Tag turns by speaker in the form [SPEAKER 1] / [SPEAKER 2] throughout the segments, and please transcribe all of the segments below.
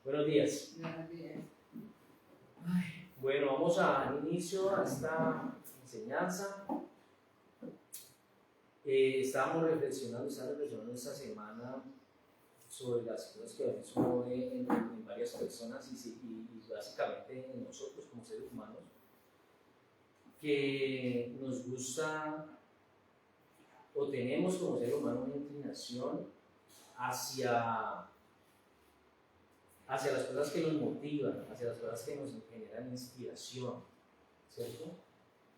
[SPEAKER 1] Buenos días.
[SPEAKER 2] Buenos días.
[SPEAKER 1] Bueno, vamos a dar inicio a esta enseñanza. Estaba reflexionando esta semana sobre las cosas que a veces uno ve en varias personas y básicamente en nosotros como seres humanos, que nos gusta o tenemos como ser humano una inclinación hacia las cosas que nos motivan, hacia las cosas que nos generan inspiración, ¿cierto?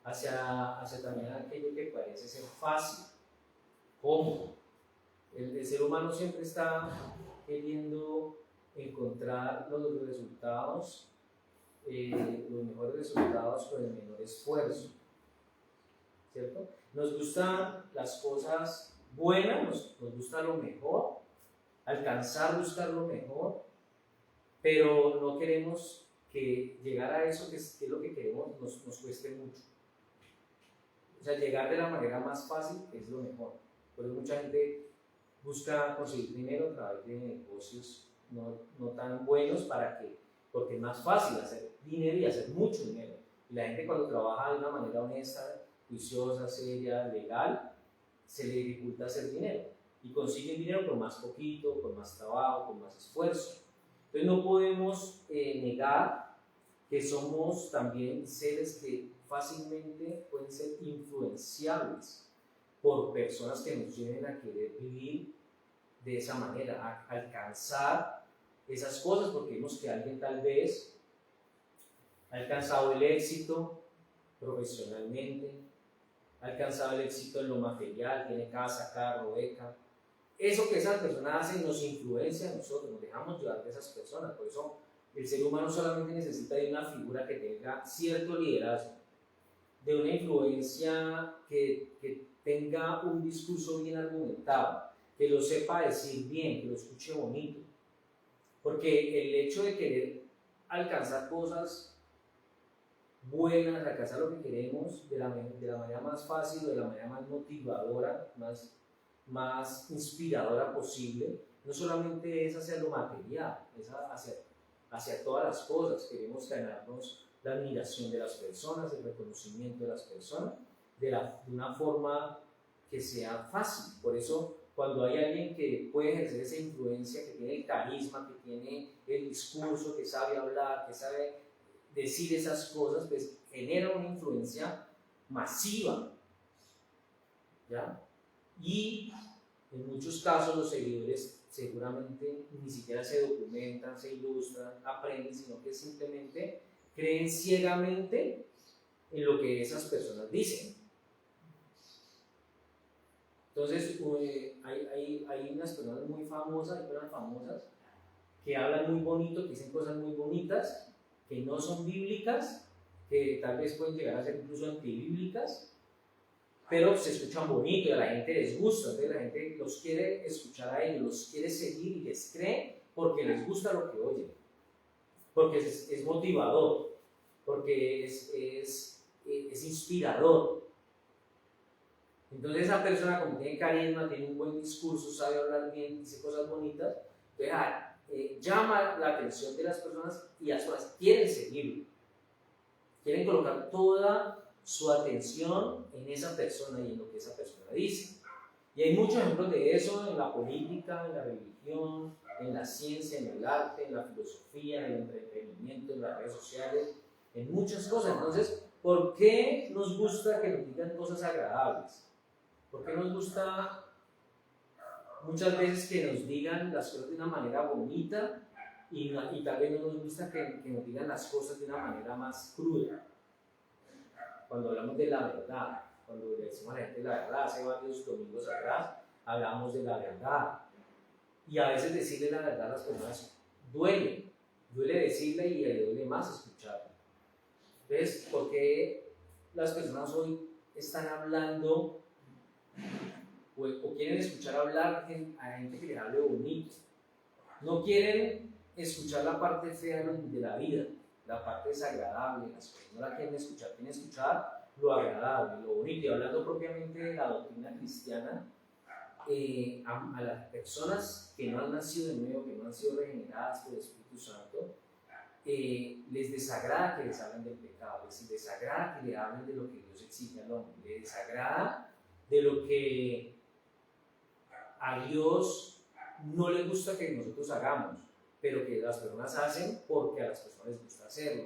[SPEAKER 1] Hacia también aquello que parece ser fácil, cómodo. El ser humano siempre está queriendo encontrar los resultados, los mejores resultados con el menor esfuerzo, ¿cierto? Nos gustan las cosas buenas, nos gusta lo mejor, buscar lo mejor, pero no queremos que llegar a eso que es lo que queremos nos cueste mucho. O sea, llegar de la manera más fácil es lo mejor. Por eso mucha gente busca conseguir dinero a través de negocios no tan buenos porque es más fácil hacer dinero y hacer mucho dinero. Y la gente cuando trabaja de una manera honesta, juiciosa, seria, legal, se le dificulta hacer dinero. Y consiguen dinero con más poquito, con más trabajo, con más esfuerzo. Entonces no podemos negar que somos también seres que fácilmente pueden ser influenciables por personas que nos lleven a querer vivir de esa manera, a alcanzar esas cosas, porque vemos que alguien tal vez ha alcanzado el éxito profesionalmente, ha alcanzado el éxito en lo material, tiene casa, carro, beca. Eso que esas personas hacen nos influencia a nosotros, nos dejamos llevar de esas personas. Por eso el ser humano solamente necesita de una figura que tenga cierto liderazgo, de una influencia que tenga un discurso bien argumentado, que lo sepa decir bien, que lo escuche bonito. Porque el hecho de querer alcanzar cosas buenas, alcanzar lo que queremos de la manera más fácil, de la manera más motivadora, más inspiradora posible, no solamente es hacia lo material, es hacia todas las cosas. Queremos ganarnos la admiración de las personas, el reconocimiento de las personas, de una forma que sea fácil. Por eso, cuando hay alguien que puede ejercer esa influencia, que tiene el carisma, que tiene el discurso, que sabe hablar, que sabe decir esas cosas, pues genera una influencia masiva, ¿ya? Y en muchos casos los seguidores seguramente ni siquiera se documentan, se ilustran, aprenden, sino que simplemente creen ciegamente en lo que esas personas dicen. Entonces hay unas personas muy famosas, hay personas famosas que hablan muy bonito, que dicen cosas muy bonitas, que no son bíblicas, que tal vez pueden llegar a ser incluso antibíblicas, pero se escuchan bonito y a la gente les gusta. Entonces la gente los quiere escuchar a ellos, los quiere seguir y les cree porque les gusta lo que oyen, porque es motivador, porque es inspirador. Entonces esa persona, como tiene carisma, tiene un buen discurso, sabe hablar bien, dice cosas bonitas, entonces llama la atención de las personas y las personas quieren seguirlo, quieren colocar toda su atención en esa persona y en lo que esa persona dice. Y hay muchos ejemplos de eso en la política, en la religión, en la ciencia, en el arte, en la filosofía, en el entretenimiento, en las redes sociales, en muchas cosas. Entonces, ¿por qué nos gusta que nos digan cosas agradables? ¿Por qué nos gusta muchas veces que nos digan las cosas de una manera bonita y tal vez no nos gusta que nos digan las cosas de una manera más cruda? Cuando hablamos de la verdad, cuando le decimos a la gente la verdad, hace varios domingos atrás hablamos de la verdad. Y a veces decirle la verdad a las personas duele decirle y le duele más escucharla. Entonces, ¿por qué las personas hoy están hablando o quieren escuchar hablar a gente que les hable bonito? No quieren escuchar la parte fea de la vida, la parte desagradable, las cosas no la quieren escuchar lo agradable, lo bonito. Y hablando propiamente de la doctrina cristiana, a las personas que no han nacido de nuevo, que no han sido regeneradas por el Espíritu Santo, les desagrada que les hablen del pecado, les desagrada que le hablen de lo que Dios exige al hombre, les desagrada de lo que a Dios no le gusta que nosotros hagamos, pero que las personas hacen porque a las personas les gusta hacerlo.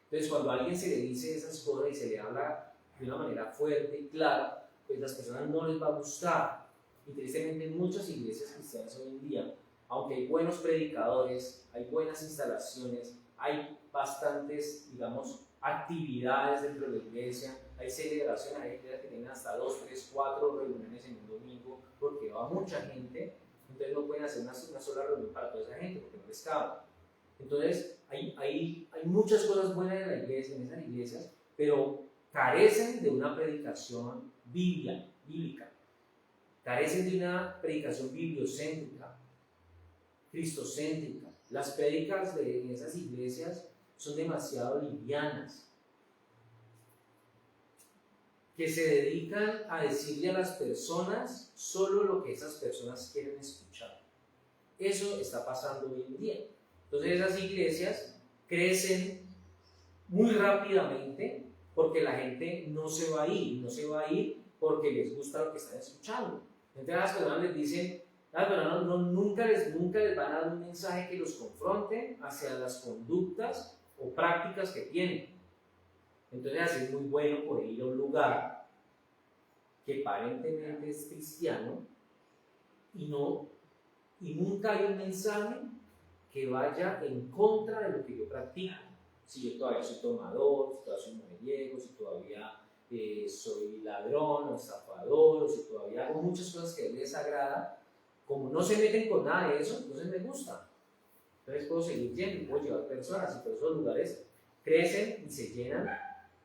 [SPEAKER 1] Entonces, cuando a alguien se le dice esas cosas y se le habla de una manera fuerte y clara, pues las personas no les va a gustar. Y tristemente en muchas iglesias cristianas hoy en día, aunque hay buenos predicadores, hay buenas instalaciones, hay bastantes, digamos, actividades dentro de la iglesia, hay celebraciones, hay iglesias que tienen hasta 2, 3, 4 reuniones en un domingo, porque va mucha gente, entonces no pueden hacer una sola reunión para toda esa gente, porque no les cabe. Entonces, hay muchas cosas buenas en la iglesia, en esas iglesias, pero carecen de una predicación bíblica, carecen de una predicación bibliocéntrica, cristocéntrica. Las prédicas en esas iglesias son demasiado livianas, que se dedican a decirle a las personas solo lo que esas personas quieren escuchar. Eso está pasando hoy en día. Entonces esas iglesias crecen muy rápidamente porque la gente no se va a ir porque les gusta lo que están escuchando. Entonces las personas les dicen, las personas nunca les van a dar un mensaje que los confronte hacia las conductas o prácticas que tienen. Entonces así es muy bueno poder ir a un lugar que aparentemente es cristiano y nunca hay un mensaje que vaya en contra de lo que yo practico. Si yo todavía soy tomador, si todavía soy mujeriego, si todavía soy ladrón o estafador, o si todavía hago muchas cosas que a él les agrada, como no se meten con nada de eso, entonces me gusta. Entonces puedo seguir yendo y puedo llevar personas, y por esos lugares crecen y se llenan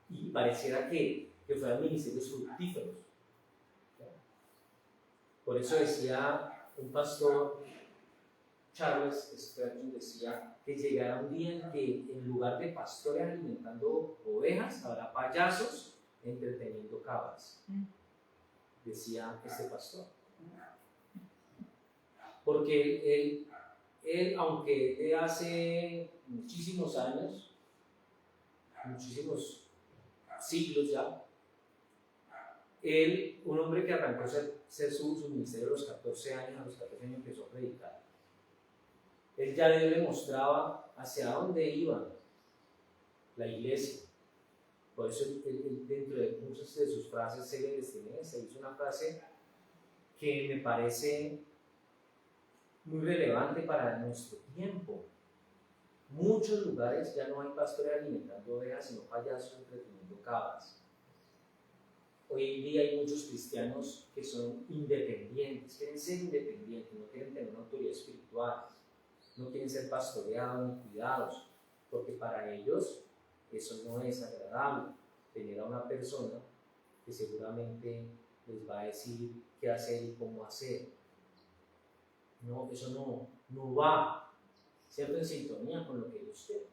[SPEAKER 1] y pareciera que fueran ministerios fructíferos. Por eso decía un pastor, Charles Spurgeon, decía que llegará un día en que en lugar de pastores alimentando ovejas, habrá payasos entreteniendo cabras, decía este pastor. Porque él, aunque de hace muchísimos años, muchísimos siglos ya, él, un hombre que arrancó a ser su ministerio a los 14 años, empezó a predicar. Él ya le mostraba hacia dónde iba la iglesia. Por eso él, dentro de muchas de sus frases célebres, se hizo una frase que me parece muy relevante para nuestro tiempo. Muchos lugares ya no hay pastores alimentando ovejas, sino payasos entreteniendo cabras. Hoy en día hay muchos cristianos que son independientes, quieren ser independientes, no quieren tener una autoridad espiritual, no quieren ser pastoreados ni cuidados, porque para ellos eso no es agradable, tener a una persona que seguramente les va a decir qué hacer y cómo hacer. No, eso no va, ¿cierto? En sintonía con lo que ellos quieren.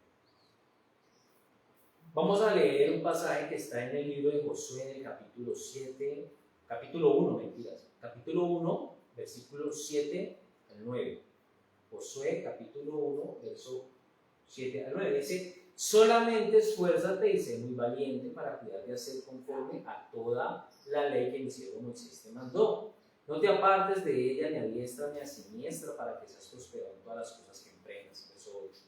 [SPEAKER 1] Vamos a leer un pasaje que está en el libro de Josué, en el capítulo 1, versículos 7 al 9. Josué, capítulo 1, verso 7 al 9. Dice: solamente esfuérzate y sé muy valiente para cuidar de hacer conforme a toda la ley que mi siervo Moisés te mandó. No te apartes de ella ni a diestra ni a siniestra, para que seas prosperado en todas las cosas que emprendas. Verso 8.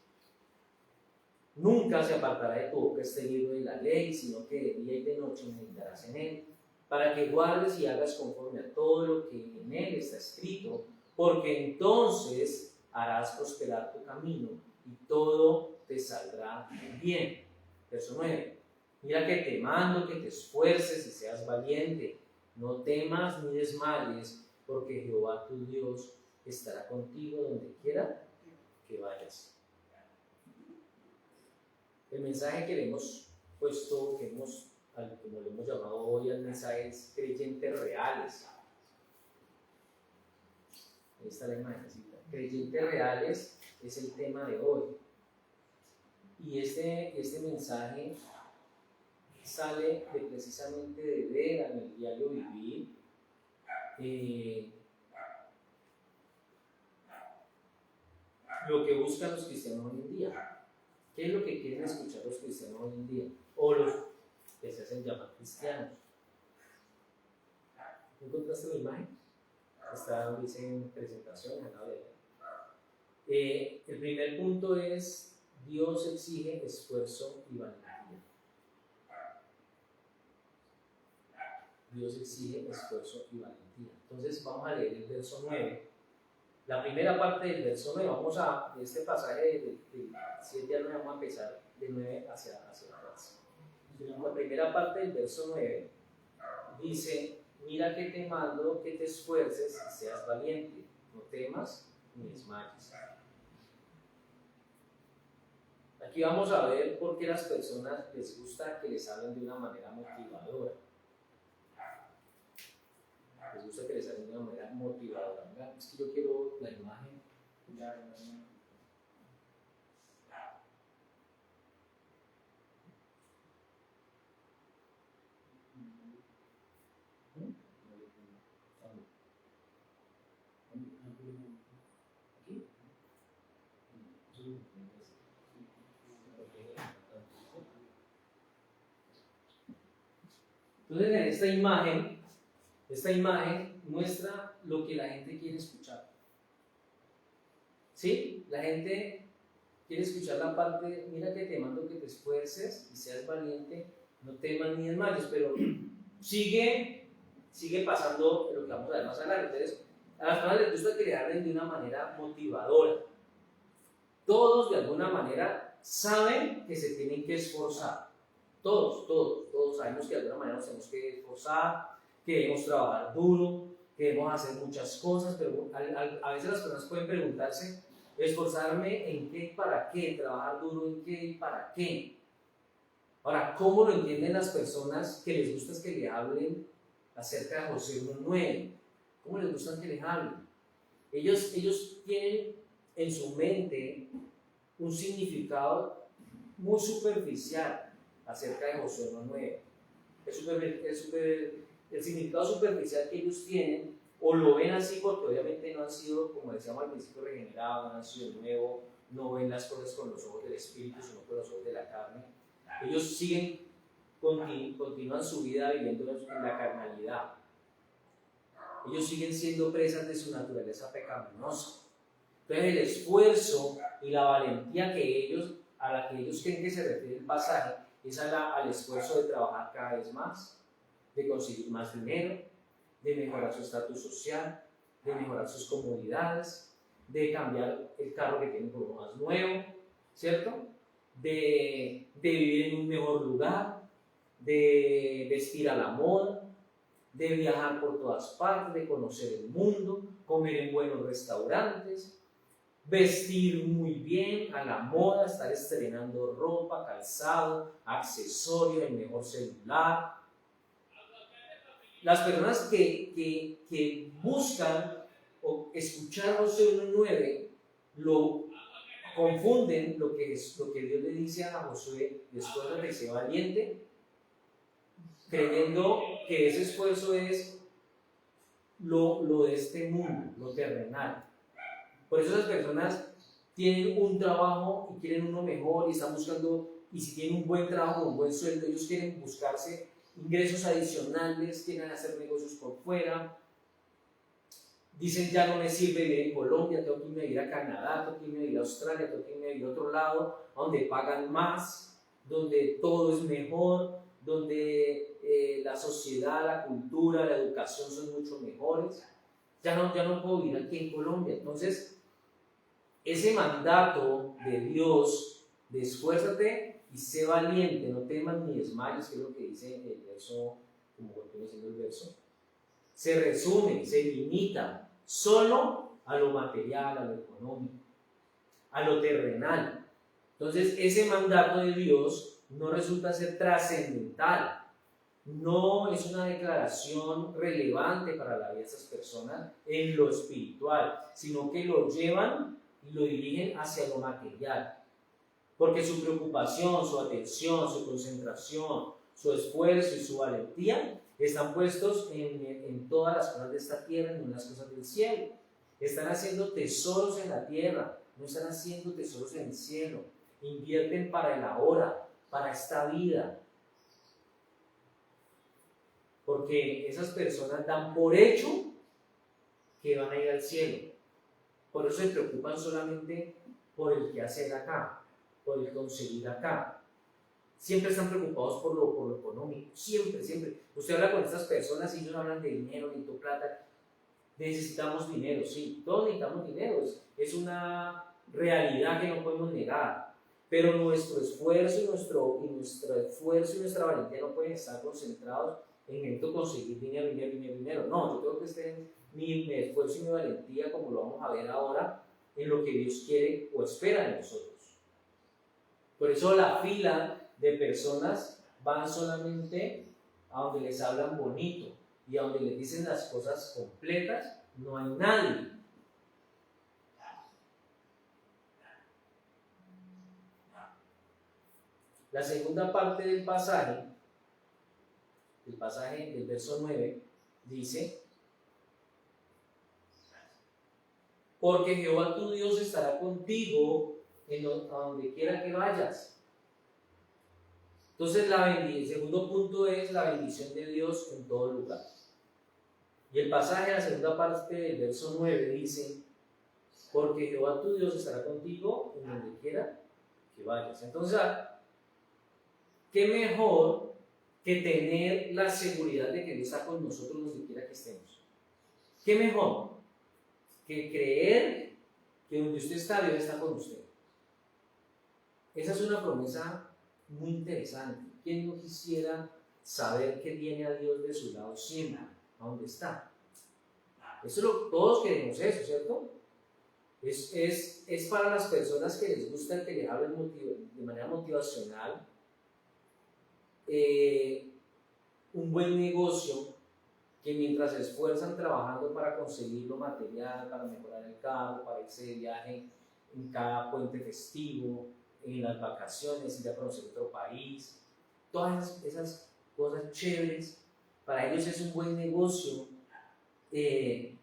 [SPEAKER 1] Nunca se apartará de tu boca este libro de la ley, sino que de día y de noche meditarás en él, para que guardes y hagas conforme a todo lo que en él está escrito, porque entonces harás prosperar tu camino y todo te saldrá bien. Verso 9. Mira que te mando que te esfuerces y seas valiente. No temas ni desmayes, porque Jehová tu Dios estará contigo donde quiera que vayas. El mensaje que le hemos puesto, como le hemos llamado hoy al mensaje, es creyentes reales. Ahí está la imagen. Creyentes reales es el tema de hoy. Y este mensaje sale precisamente de ver en el diario vivir lo que buscan los cristianos hoy en día. ¿Qué es lo que quieren escuchar los cristianos hoy en día? O los que se hacen llamar cristianos. ¿Encontraste la imagen? Está, dice en presentación, en la el primer punto es: Dios exige esfuerzo y valentía. Dios exige esfuerzo y valentía. Entonces vamos a leer el verso 9. La primera parte del verso 9, vamos a, de este pasaje de 7 al 9, vamos a empezar de 9 hacia atrás. La primera parte del verso 9 dice: mira que te mando que te esfuerces y seas valiente, no temas ni desmayes. Aquí vamos a ver por qué a las personas les gusta que les hablen de una manera motivadora. Les gusta que les hablen de una manera motivadora. Es que yo quiero la imagen. Entonces, en esta imagen muestra lo que la gente quiere escuchar. ¿Sí? La gente quiere escuchar la parte: mira que te mando que te esfuerces y seas valiente, no temas ni desmayes, pero sigue pasando lo que vamos a ver más adelante. Entonces, a las personas les gusta que le hablen de una manera motivadora. Todos, de alguna manera, saben que se tienen que esforzar. Todos sabemos que de alguna manera nos tenemos que esforzar, que debemos trabajar duro, que debemos hacer muchas cosas, pero a veces las personas pueden preguntarse: ¿esforzarme en qué y para qué? ¿Trabajar duro en qué y para qué? Ahora, ¿cómo lo entienden las personas que les gusta que le hablen acerca de Josué 1:9? ¿Cómo les gusta que les hablen? Ellos tienen en su mente un significado muy superficial acerca de Josué 1:9. El significado superficial que ellos tienen, o lo ven así porque obviamente no han sido, como decíamos al principio, regenerados, no han sido nuevos, no ven las cosas con los ojos del Espíritu, sino con los ojos de la carne. Ellos continúan su vida viviendo en la carnalidad. Ellos siguen siendo presas de su naturaleza pecaminosa. Entonces el esfuerzo y la valentía a la que ellos creen que se refiere el pasaje es al esfuerzo de trabajar cada vez más, de conseguir más dinero, de mejorar su estatus social, de mejorar sus comodidades, de cambiar el carro que tienen por uno más nuevo, ¿cierto? De vivir en un mejor lugar, de vestir a la moda, de viajar por todas partes, de conocer el mundo, comer en buenos restaurantes, vestir muy bien, a la moda, estar estrenando ropa, calzado, accesorios, el mejor celular. Las personas que buscan o escuchar Josué 1:9 lo confunden lo que Dios le dice a Josué: después de que sea valiente, creyendo que ese esfuerzo es lo de este mundo, lo terrenal. Por eso las personas tienen un trabajo y quieren uno mejor y están buscando, y si tienen un buen trabajo, un buen sueldo, ellos quieren buscarse ingresos adicionales, quieren hacer negocios por fuera. Dicen: ya no me sirve vivir en Colombia, tengo que irme a ir a Canadá, tengo que irme a ir a Australia, tengo que irme a ir a otro lado, donde pagan más, donde todo es mejor, donde la sociedad, la cultura, la educación son mucho mejores. Ya no puedo vivir aquí en Colombia. Entonces, ese mandato de Dios de esfuérzate y sé valiente, no temas ni desmayes, que es lo que dice el verso, como continúa diciendo el verso, se resume, se limita solo a lo material, a lo económico, a lo terrenal. Entonces, ese mandato de Dios no resulta ser trascendental, no es una declaración relevante para la vida de esas personas en lo espiritual, sino que lo llevan y lo dirigen hacia lo material, porque su preocupación, su atención, su concentración, su esfuerzo y su valentía están puestos en todas las cosas de esta tierra y no en las cosas del cielo. Están haciendo tesoros en la tierra, no están haciendo tesoros en el cielo, invierten para el ahora, para esta vida. Porque esas personas dan por hecho que van a ir al cielo. Por eso se preocupan solamente por el quehacer acá, por el conseguir acá. Siempre están preocupados por lo económico, siempre, siempre. Usted habla con estas personas y ellos hablan de dinero, necesito plata. Necesitamos dinero, sí, todos necesitamos dinero, es una realidad que no podemos negar. Pero nuestro esfuerzo y nuestra valentía no pueden estar concentrados en necesito conseguir dinero, dinero, dinero, dinero. No, yo creo que esté en mi esfuerzo y mi valentía, como lo vamos a ver ahora, en lo que Dios quiere o espera de nosotros. Por eso la fila de personas van solamente a donde les hablan bonito y a donde les dicen las cosas completas, no hay nadie. La segunda parte del pasaje del verso 9, dice: porque Jehová tu Dios estará contigo a donde quiera que vayas. Entonces el segundo punto es la bendición de Dios en todo lugar. Y el pasaje, la segunda parte del verso 9 dice: porque Jehová tu Dios estará contigo en donde quiera que vayas. Entonces, ¿qué mejor que tener la seguridad de que Dios está con nosotros donde quiera que estemos? ¿Qué mejor que creer que donde usted está, Dios está con usted? Esa es una promesa muy interesante. ¿Quién no quisiera saber que tiene a Dios de su lado siempre, a donde está? Todos queremos eso, ¿cierto? Es para las personas que les gusta que les hablen de manera motivacional, un buen negocio, que mientras se esfuerzan trabajando para conseguir lo material, para mejorar el carro, para irse de viaje en cada puente festivo, en las vacaciones, ir a conocer otro país, todas esas cosas chéveres, para ellos es un buen negocio, que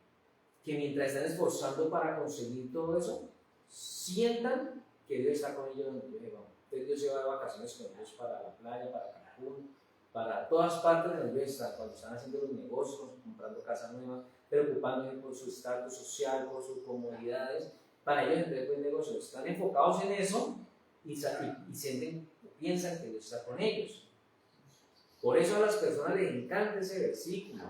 [SPEAKER 1] mientras están esforzando para conseguir todo eso, sientan que Dios está con ellos donde ellos van. Entonces Dios se va de vacaciones con ellos para la playa, para Cancún, para todas partes donde ellos están, cuando están haciendo los negocios, comprando casas nuevas, preocupándose por su estatus social, por sus comodidades. Para ellos entonces buen negocio, están enfocados en eso y sienten, piensan que Dios está con ellos. Por eso a las personas les encanta ese versículo.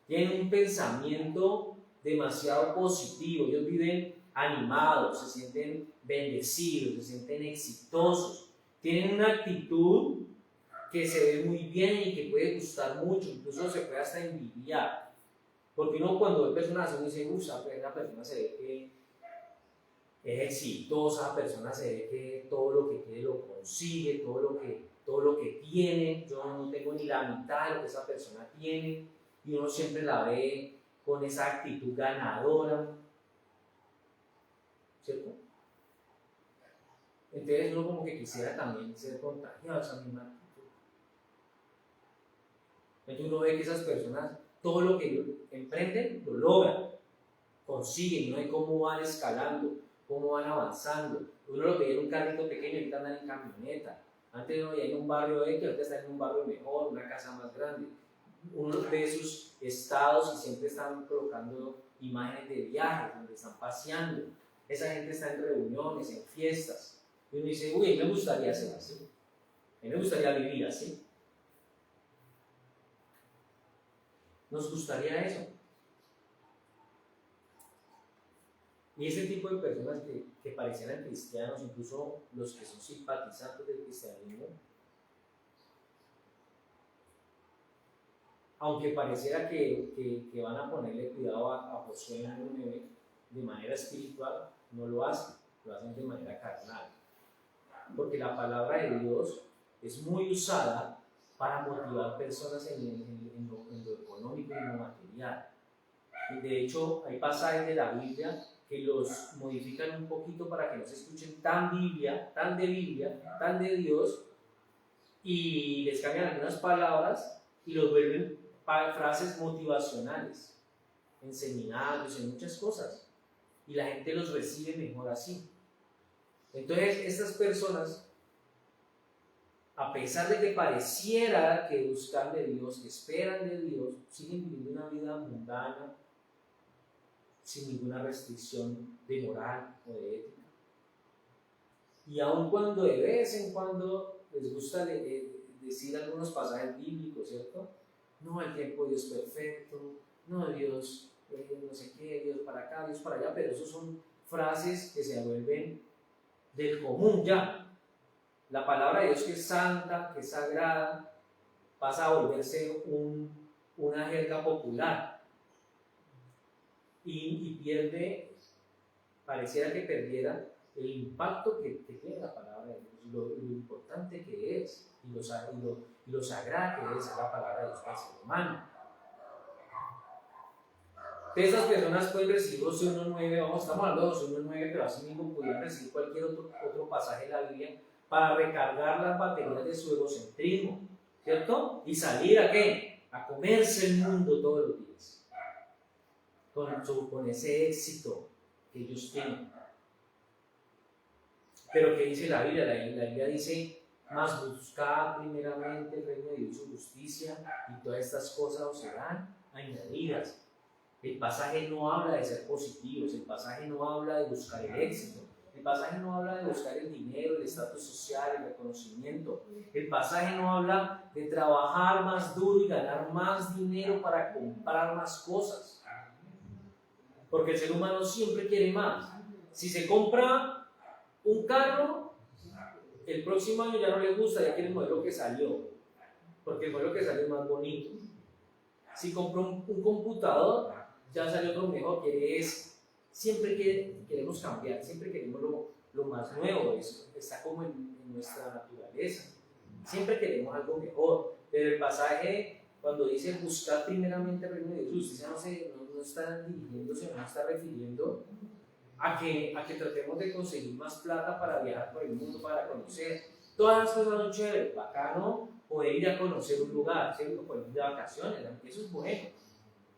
[SPEAKER 1] Tienen un pensamiento demasiado positivo, ellos viven animados, se sienten bendecidos, se sienten exitosos, tienen una actitud que se ve muy bien y que puede gustar mucho, incluso se puede hasta envidiar, porque uno cuando ve personas así dice: esa persona se ve que es exitosa, esa persona se ve que todo lo que quiere lo consigue, todo lo que tiene, yo no tengo ni la mitad de lo que esa persona tiene, y uno siempre la ve con esa actitud ganadora, ¿cierto? Entonces uno como que quisiera también ser contagiado de esa misma actitud. Entonces uno ve que esas personas, todo lo que emprenden, lo logran, consiguen, no hay cómo van escalando, cómo van avanzando. Uno lo veía en un carrito pequeño, ahorita andan en camioneta. Antes uno veía en un barrio X, ahorita está en un barrio mejor, una casa más grande. Uno ve sus estados y siempre están colocando imágenes de viajes, donde están paseando. Esa gente está en reuniones, en fiestas. Y uno dice: uy, me gustaría ser así. A mí me gustaría vivir así. Nos gustaría eso. Y ese tipo de personas que parecieran cristianos, incluso los que son simpatizantes del cristianismo, aunque pareciera que van a ponerle cuidado a Josué en 9 de manera espiritual, no lo hacen de manera carnal. Porque la palabra de Dios es muy usada para motivar personas en lo económico y en lo material. Y de hecho, hay pasajes de la Biblia que los modifican un poquito para que no se escuchen tan de Biblia, tan de Dios, y les cambian algunas palabras y los vuelven frases motivacionales, en seminarios, en muchas cosas. y la gente los recibe mejor así. Entonces, estas personas, a pesar de que pareciera que buscan de Dios, que esperan de Dios, siguen viviendo una vida mundana, sin ninguna restricción de moral o de ética. Y aun cuando de vez en cuando les gusta decir algunos pasajes bíblicos, ¿cierto? No, el tiempo de Dios perfecto, no, Dios, no sé qué, Dios para acá, Dios para allá, pero eso son frases que se vuelven del común ya. La palabra de Dios, que es santa, que es sagrada, pasa a volverse una jerga popular y pierde, pareciera que perdiera el impacto que tiene la palabra de Dios, lo importante que es y lo sagrada que es la palabra de Dios para el ser humano. Estas personas pueden recibir Josué 1.9, estamos hablando de Josué 1.9, pero así mismo pudieran recibir cualquier otro pasaje de la Biblia para recargar las baterías de su egocentrismo, ¿cierto? Y salir ¿a qué? A comerse el mundo todos los días, con ese éxito que ellos tienen. Pero ¿qué dice la Biblia? La Biblia dice: mas buscad primeramente el reino de Dios y su justicia, y todas estas cosas os serán añadidas. El pasaje no habla de ser positivos, el pasaje no habla de buscar el éxito, el pasaje no habla de buscar el dinero, el estatus social, el reconocimiento. El pasaje no habla de trabajar más duro y ganar más dinero para comprar más cosas. Porque el ser humano siempre quiere más. Si se compra un carro, el próximo año ya no le gusta, ya quiere el modelo que salió, porque el modelo que salió es más bonito. Si compró un computador, ya salió otro mejor, siempre queremos cambiar, siempre queremos lo más nuevo, eso está como en nuestra naturaleza, siempre queremos algo mejor. Pero el pasaje, cuando dice buscar primeramente el reino de Dios, justicia, no está dirigiéndose, no está refiriendo a que tratemos de conseguir más plata para viajar por el mundo, para conocer. Todas las cosas son chéveres, bacano poder ir a conocer un lugar, ¿cierto? Poder ir de vacaciones, eso es bueno.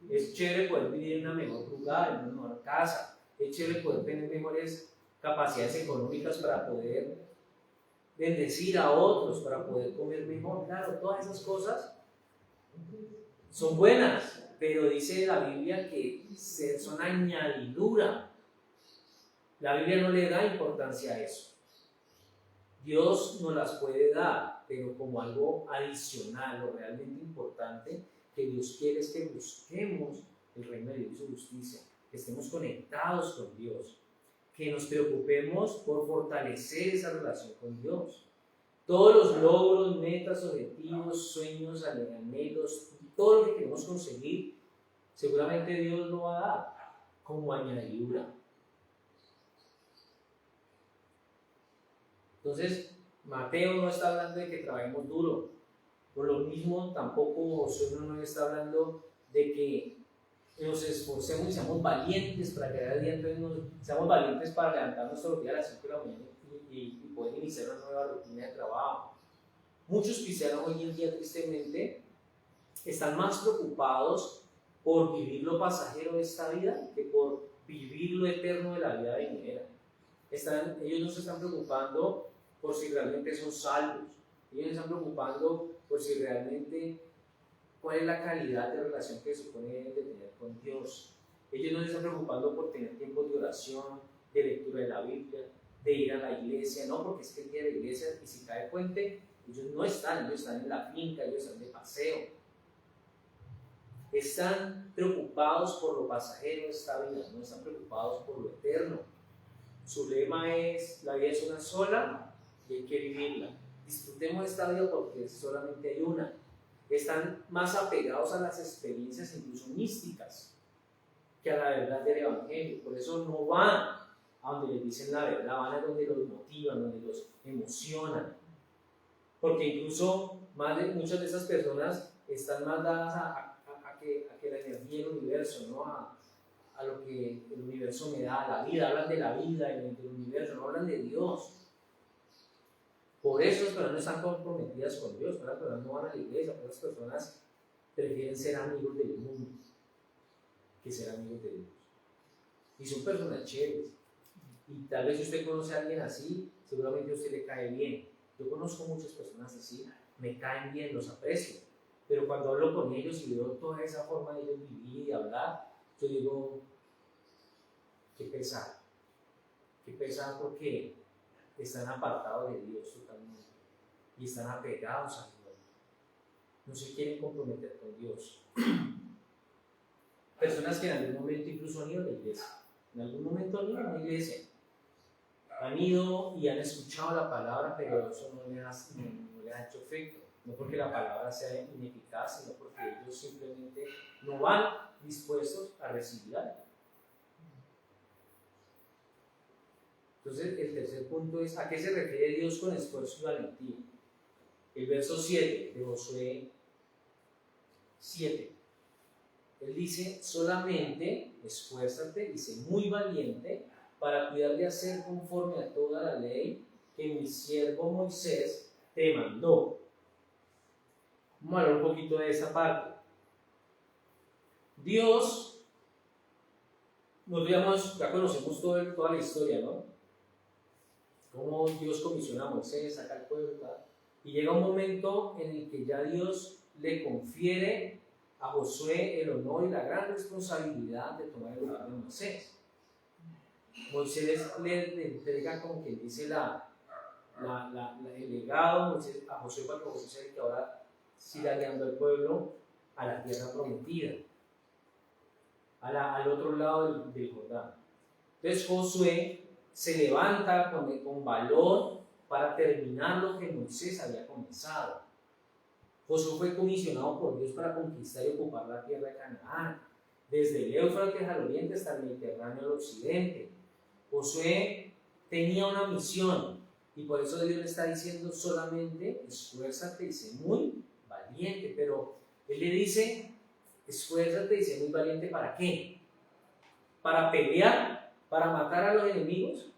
[SPEAKER 1] Es chévere poder vivir en un mejor lugar, en una mejor casa. Es chévere poder tener mejores capacidades económicas para poder bendecir a otros, para poder comer mejor. Claro, todas esas cosas son buenas, pero dice la Biblia que son añadidura. La Biblia no le da importancia a eso. Dios nos las puede dar, pero como algo adicional o realmente importante, que Dios quiere es que busquemos el reino de Dios y su justicia, que estemos conectados con Dios, que nos preocupemos por fortalecer esa relación con Dios. Todos los logros, metas, objetivos, sueños, anhelos, todo lo que queremos conseguir, seguramente Dios lo va a dar como añadidura. Entonces, Mateo no está hablando de que trabajemos duro. Por lo mismo, tampoco Josué no está hablando de que nos esforcemos y seamos valientes para cada día, entonces seamos valientes para levantarnos todos los días a las 5 de la mañana y poder iniciar una nueva rutina de trabajo. Muchos cristianos hoy en día, tristemente, están más preocupados por vivir lo pasajero de esta vida que por vivir lo eterno de la vida venidera. Ellos no se están preocupando por si realmente son salvos, ellos se están preocupando por si realmente cuál es la calidad de relación que supone de tener con Dios. Ellos no se están preocupando por tener tiempos de oración, de lectura de la Biblia, de ir a la iglesia, no, porque es que el día de la iglesia, y si cae puente, ellos no están, ellos están en la finca, ellos están de paseo. Están preocupados por lo pasajero de esta vida, no están preocupados por lo eterno. Su lema es: la vida es una sola y hay que vivirla. Disfrutemos esta vida porque solamente hay una. Están más apegados a las experiencias incluso místicas que a la verdad del Evangelio. Por eso no van a donde les dicen la verdad, van a donde los motivan, donde los emocionan. Porque incluso muchas de esas personas están más dadas a que la energía del universo, ¿no? A lo que el universo me da, la vida, hablan de la vida, del universo, no hablan de Dios. Por eso las personas no están comprometidas con Dios, por las personas no van a la iglesia, por las personas prefieren ser amigos del mundo que ser amigos de Dios. y son personas chéveres. Y tal vez si usted conoce a alguien así, seguramente a usted le cae bien. Yo conozco muchas personas así, me caen bien, los aprecio. Pero cuando hablo con ellos y veo toda esa forma de ellos vivir y de hablar, yo digo, qué pesado porque están apartados de Dios totalmente y están apegados a Dios. No se quieren comprometer con Dios. Personas que en algún momento incluso han ido a la iglesia. En algún momento han ido a una iglesia. Han ido y han escuchado la palabra, pero eso no le ha hecho efecto. No porque la palabra sea ineficaz, sino porque ellos simplemente no van dispuestos a recibir algo. Entonces, el tercer punto es, ¿a qué se refiere Dios con esfuerzo y valentía? El verso 7 de Josué 7. Él dice, solamente esfuérzate y sé muy valiente para cuidar de hacer conforme a toda la ley que mi siervo Moisés te mandó. Vamos a hablar un poquito de esa parte. Dios, ya conocemos toda la historia, ¿no? Cómo Dios comisiona a Moisés, saca al pueblo, y llega un momento en el que ya Dios le confiere a Josué el honor y la gran responsabilidad de tomar el lugar de Moisés. Moisés le entrega, como quien dice, el legado a Josué para que Josué sea el que ahora siga guiando al pueblo a la tierra prometida, al otro lado del Jordán. Entonces Josué se levanta con valor para terminar lo que Moisés había comenzado. Josué fue comisionado por Dios para conquistar y ocupar la tierra de Canaán, desde el Éufrates al oriente hasta el Mediterráneo al occidente. Josué tenía una misión y por eso Dios le está diciendo solamente esfuérzate y sé muy valiente, pero Él le dice esfuérzate y sé muy valiente. ¿Para qué? Para pelear, para matar a los enemigos,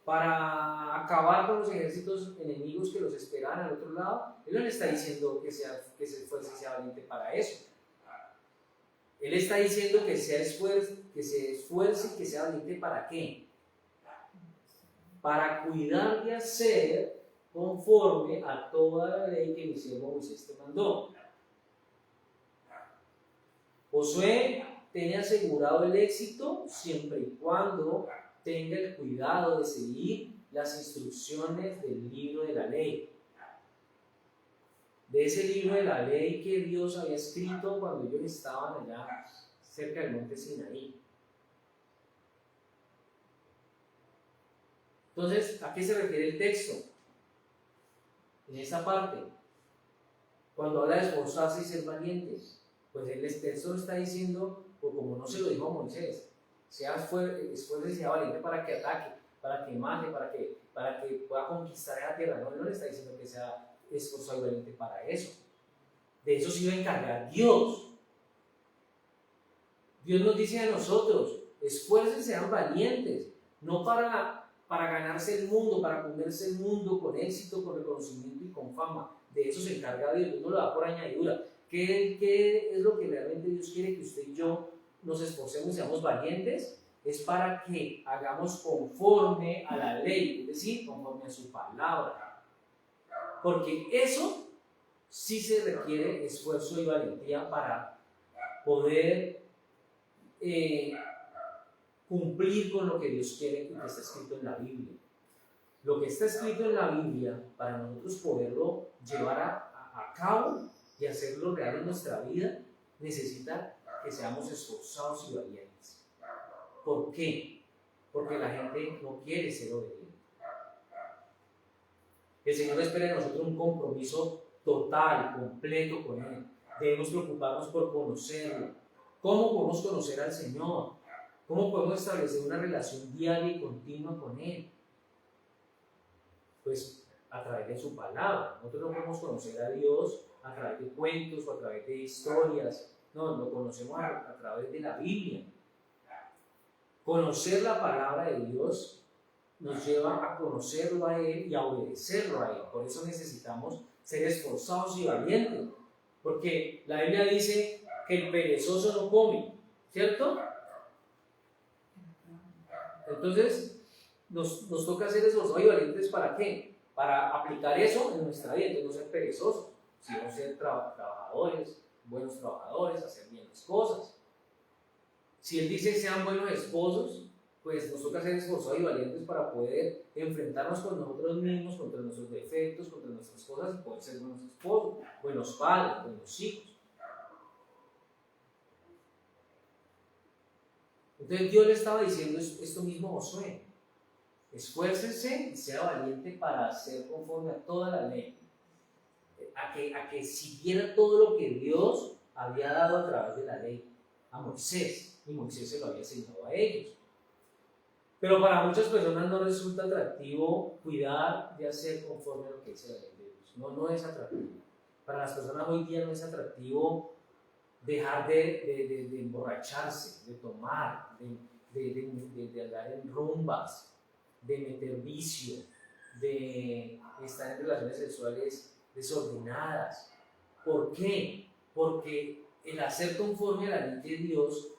[SPEAKER 1] para acabar con los ejércitos enemigos que los esperaban al otro lado. Él no le está diciendo que se esfuerce y sea valiente para eso. Él está diciendo que se esfuerce y que sea valiente. ¿Para qué? Para cuidar de hacer conforme a toda la ley que mi siervo Moisés te mandó. Josué tenía asegurado el éxito siempre y cuando tenga el cuidado de seguir las instrucciones del libro de la ley. De ese libro de la ley que Dios había escrito cuando ellos estaban allá cerca del monte Sinaí. Entonces, ¿a qué se refiere el texto? En esa parte, cuando habla de esforzarse y ser valientes, pues el texto está diciendo, o como no se lo dijo a Moisés, esfuerce y sea valiente para que ataque, para que mate, para que pueda conquistar esa tierra. No, él no le está diciendo que sea esforzado y valiente para eso. De eso se iba a encargar Dios. Dios nos dice a nosotros, esfuercen, sean valientes, no para ganarse el mundo, para comerse el mundo con éxito, con reconocimiento y con fama. De eso se encarga Dios, Dios no lo da por añadidura. ¿Qué es lo que realmente Dios quiere que usted y yo nos esforcemos y seamos valientes? Es para que hagamos conforme a la ley, es decir, conforme a su palabra. Porque eso sí se requiere esfuerzo y valentía para poder cumplir con lo que Dios quiere y que está escrito en la Biblia. Lo que está escrito en la Biblia, para nosotros poderlo llevar a cabo y hacerlo real en nuestra vida, necesita que seamos esforzados y valientes. ¿Por qué? Porque la gente no quiere ser obediente. El Señor espera de nosotros un compromiso total, completo con Él. Debemos preocuparnos por conocerlo. ¿Cómo podemos conocer al Señor? ¿Cómo podemos establecer una relación diaria y continua con Él? Pues a través de su palabra. Nosotros no podemos conocer a Dios a través de cuentos o a través de historias. No, lo conocemos a través de la Biblia. Conocer la palabra de Dios nos lleva a conocerlo a Él y a obedecerlo a Él. Por eso necesitamos ser esforzados y valientes. Porque la Biblia dice que el perezoso no come, ¿cierto? Entonces, nos toca ser esforzados y valientes. ¿Para qué? Para aplicar eso en nuestra vida. Entonces, no ser perezosos, sino ser trabajadores, buenos trabajadores, hacer bien las cosas. Si Él dice sean buenos esposos, pues nos toca ser esforzados y valientes para poder enfrentarnos con nosotros mismos, contra nuestros defectos, contra nuestras cosas, y poder ser buenos esposos, buenos padres, buenos hijos. Entonces Dios le estaba diciendo esto mismo a Josué: esfuércese y sea valiente para hacer conforme a toda la ley, a que siguiera todo lo que Dios había dado a través de la ley a Moisés, y Moisés se lo había enseñado a ellos. Pero para muchas personas no resulta atractivo cuidar de hacer conforme a lo que dice la ley de Dios. No es atractivo. Para las personas hoy día no es atractivo dejar de emborracharse, de tomar, de andar en rumbas, de meter vicio, de estar en relaciones sexuales desordenadas. ¿Por qué? Porque el hacer conforme a la ley de Dios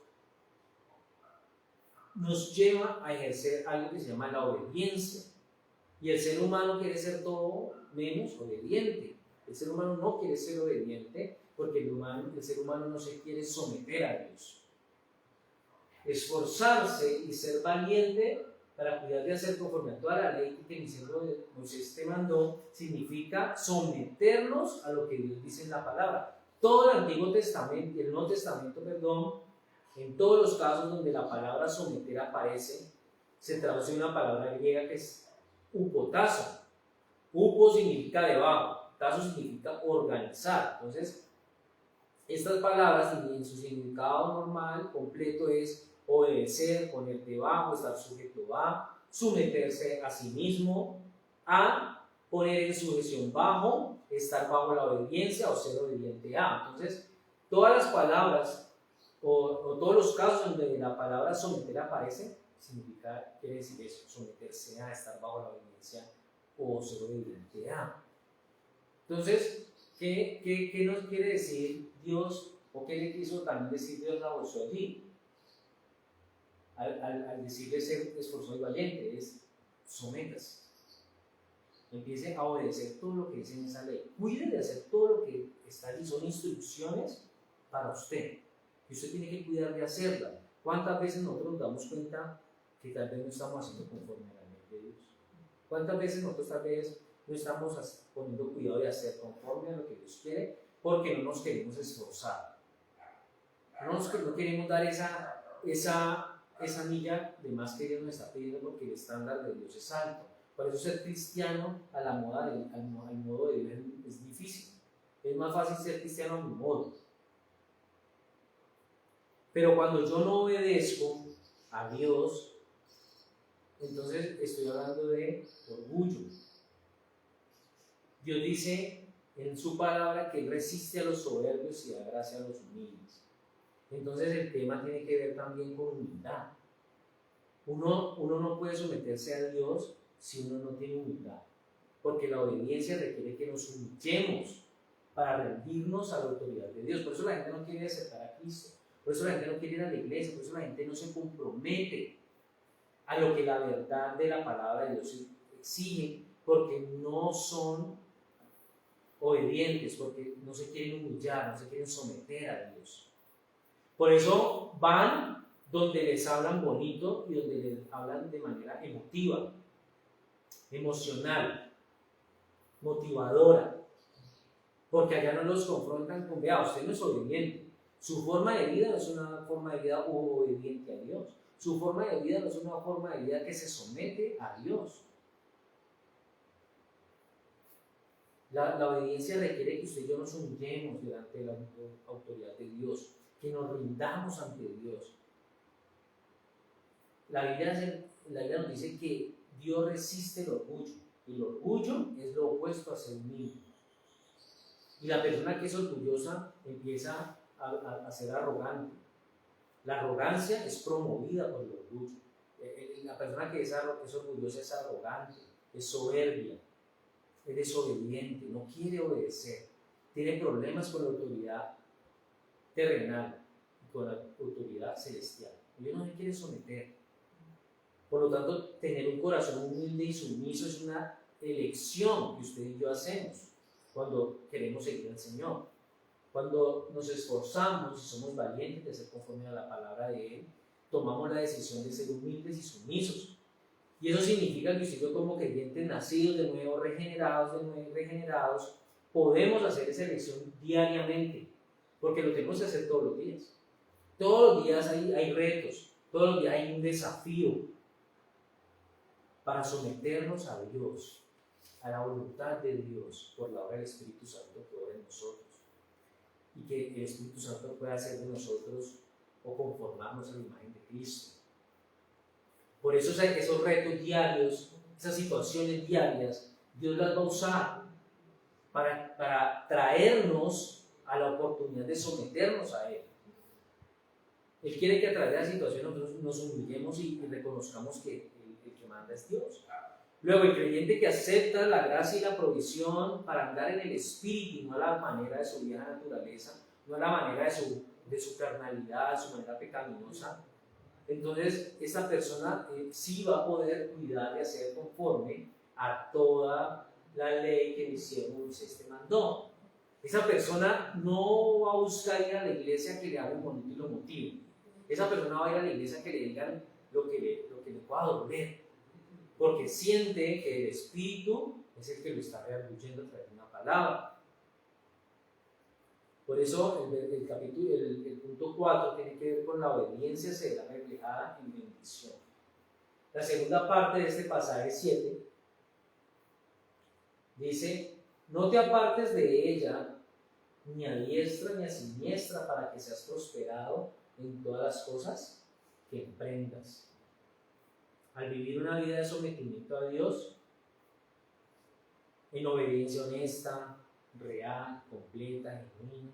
[SPEAKER 1] nos lleva a ejercer algo que se llama la obediencia. Y el ser humano quiere ser todo menos obediente. El ser humano no quiere ser obediente porque el ser humano no se quiere someter a Dios. Esforzarse y ser valiente para cuidar de hacer conforme a toda la ley que mi siervo Moisés te mandó significa someternos a lo que Dios dice en la palabra. Todo el Antiguo Testamento y el Nuevo Testamento, en todos los casos donde la palabra someter aparece, se traduce en una palabra griega que es upotazo. Upo significa debajo, tazo significa organizar. Entonces, estas palabras en su significado normal, completo, es obedecer, poner debajo, estar sujeto a, someterse a sí mismo, a poner en sujeción bajo, estar bajo la obediencia o ser obediente a. Entonces, todas las palabras o todos los casos donde la palabra someter aparece, quiere decir eso: someterse a, estar bajo la obediencia o ser obediente a. Entonces, ¿qué nos quiere decir Dios, o qué le quiso también decir Dios a Josué allí? Al decirle ser esforzado y valiente, es: sométase, empiece a obedecer todo lo que dice en esa ley, cuide de hacer todo lo que está allí, son instrucciones para usted, y usted tiene que cuidar de hacerla. ¿Cuántas veces nosotros nos damos cuenta que tal vez no estamos haciendo conforme a la ley de Dios? ¿Cuántas veces nosotros tal vez no estamos poniendo cuidado de hacer conforme a lo que Dios quiere porque no nos queremos esforzar? No queremos dar esa milla de más que Dios nos está pidiendo, porque el estándar de Dios es alto. Por eso ser cristiano a la moda al modo de Dios es difícil. Es más fácil ser cristiano a mi modo. Pero cuando yo no obedezco a Dios, entonces estoy hablando de orgullo. Dios dice en su palabra que Él resiste a los soberbios y da gracia a los humildes. Entonces el tema tiene que ver también con humildad. Uno no puede someterse a Dios si uno no tiene humildad, porque la obediencia requiere que nos humillemos para rendirnos a la autoridad de Dios. Por eso la gente no quiere aceptar a Cristo, por eso la gente no quiere ir a la iglesia, por eso la gente no se compromete a lo que la verdad de la palabra de Dios exige, porque no son obedientes, porque no se quieren humillar, no se quieren someter a Dios. Por eso van donde les hablan bonito y donde les hablan de manera emotiva, emocional, motivadora, porque allá no los confrontan con: vea, usted no es obediente, su forma de vida no es una forma de vida obediente a Dios, su forma de vida no es una forma de vida que se somete a Dios. La obediencia requiere que usted y yo nos humillemos delante de la autoridad de Dios, que nos rindamos ante Dios. La Biblia nos dice que Dios resiste el orgullo, y el orgullo es lo opuesto a ser humilde. Y la persona que es orgullosa empieza a ser arrogante. La arrogancia es promovida por el orgullo. La persona que es orgullosa es arrogante, es soberbia, es desobediente, no quiere obedecer, tiene problemas con la autoridad terrenal y con la autoridad celestial. Ellos no se quieren someter. Por lo tanto, tener un corazón humilde y sumiso es una elección que usted y yo hacemos cuando queremos seguir al Señor. Cuando nos esforzamos y somos valientes de ser conforme a la palabra de Él, tomamos la decisión de ser humildes y sumisos. Y eso significa que usted y yo, como creyentes nacidos de nuevo, regenerados, podemos hacer esa elección diariamente, porque lo tenemos que hacer todos los días. Todos los días hay retos, todos los días hay un desafío para someternos a Dios, a la voluntad de Dios, por la obra del Espíritu Santo que obra en nosotros. Y que el Espíritu Santo pueda hacer de nosotros o conformarnos a la imagen de Cristo. Por eso esos retos diarios, esas situaciones diarias, Dios las va a usar para traernos a la oportunidad de someternos a Él. Él quiere que a través de la situación nosotros nos humillemos y reconozcamos que el que manda es Dios. Luego, el creyente que acepta la gracia y la provisión para andar en el Espíritu, no a la manera de su vieja naturaleza, no a la manera de su carnalidad, su manera pecaminosa, entonces esta persona sí va a poder cuidar y hacer conforme a toda la ley que el siervo Moisés te mandó. Esa persona no va a buscar ir a la iglesia que le haga un bonito y lo motive. Esa persona va a ir a la iglesia que le digan lo que le pueda doler, porque siente que el Espíritu es el que lo está redarguyendo a través de una palabra. Por eso el punto 4 tiene que ver con la obediencia será reflejada en bendición. La segunda parte de este pasaje 7 dice: no te apartes de ella ni a diestra ni a siniestra para que seas prosperado en todas las cosas que emprendas. Al vivir una vida de sometimiento a Dios, en obediencia honesta, real, completa, genuina,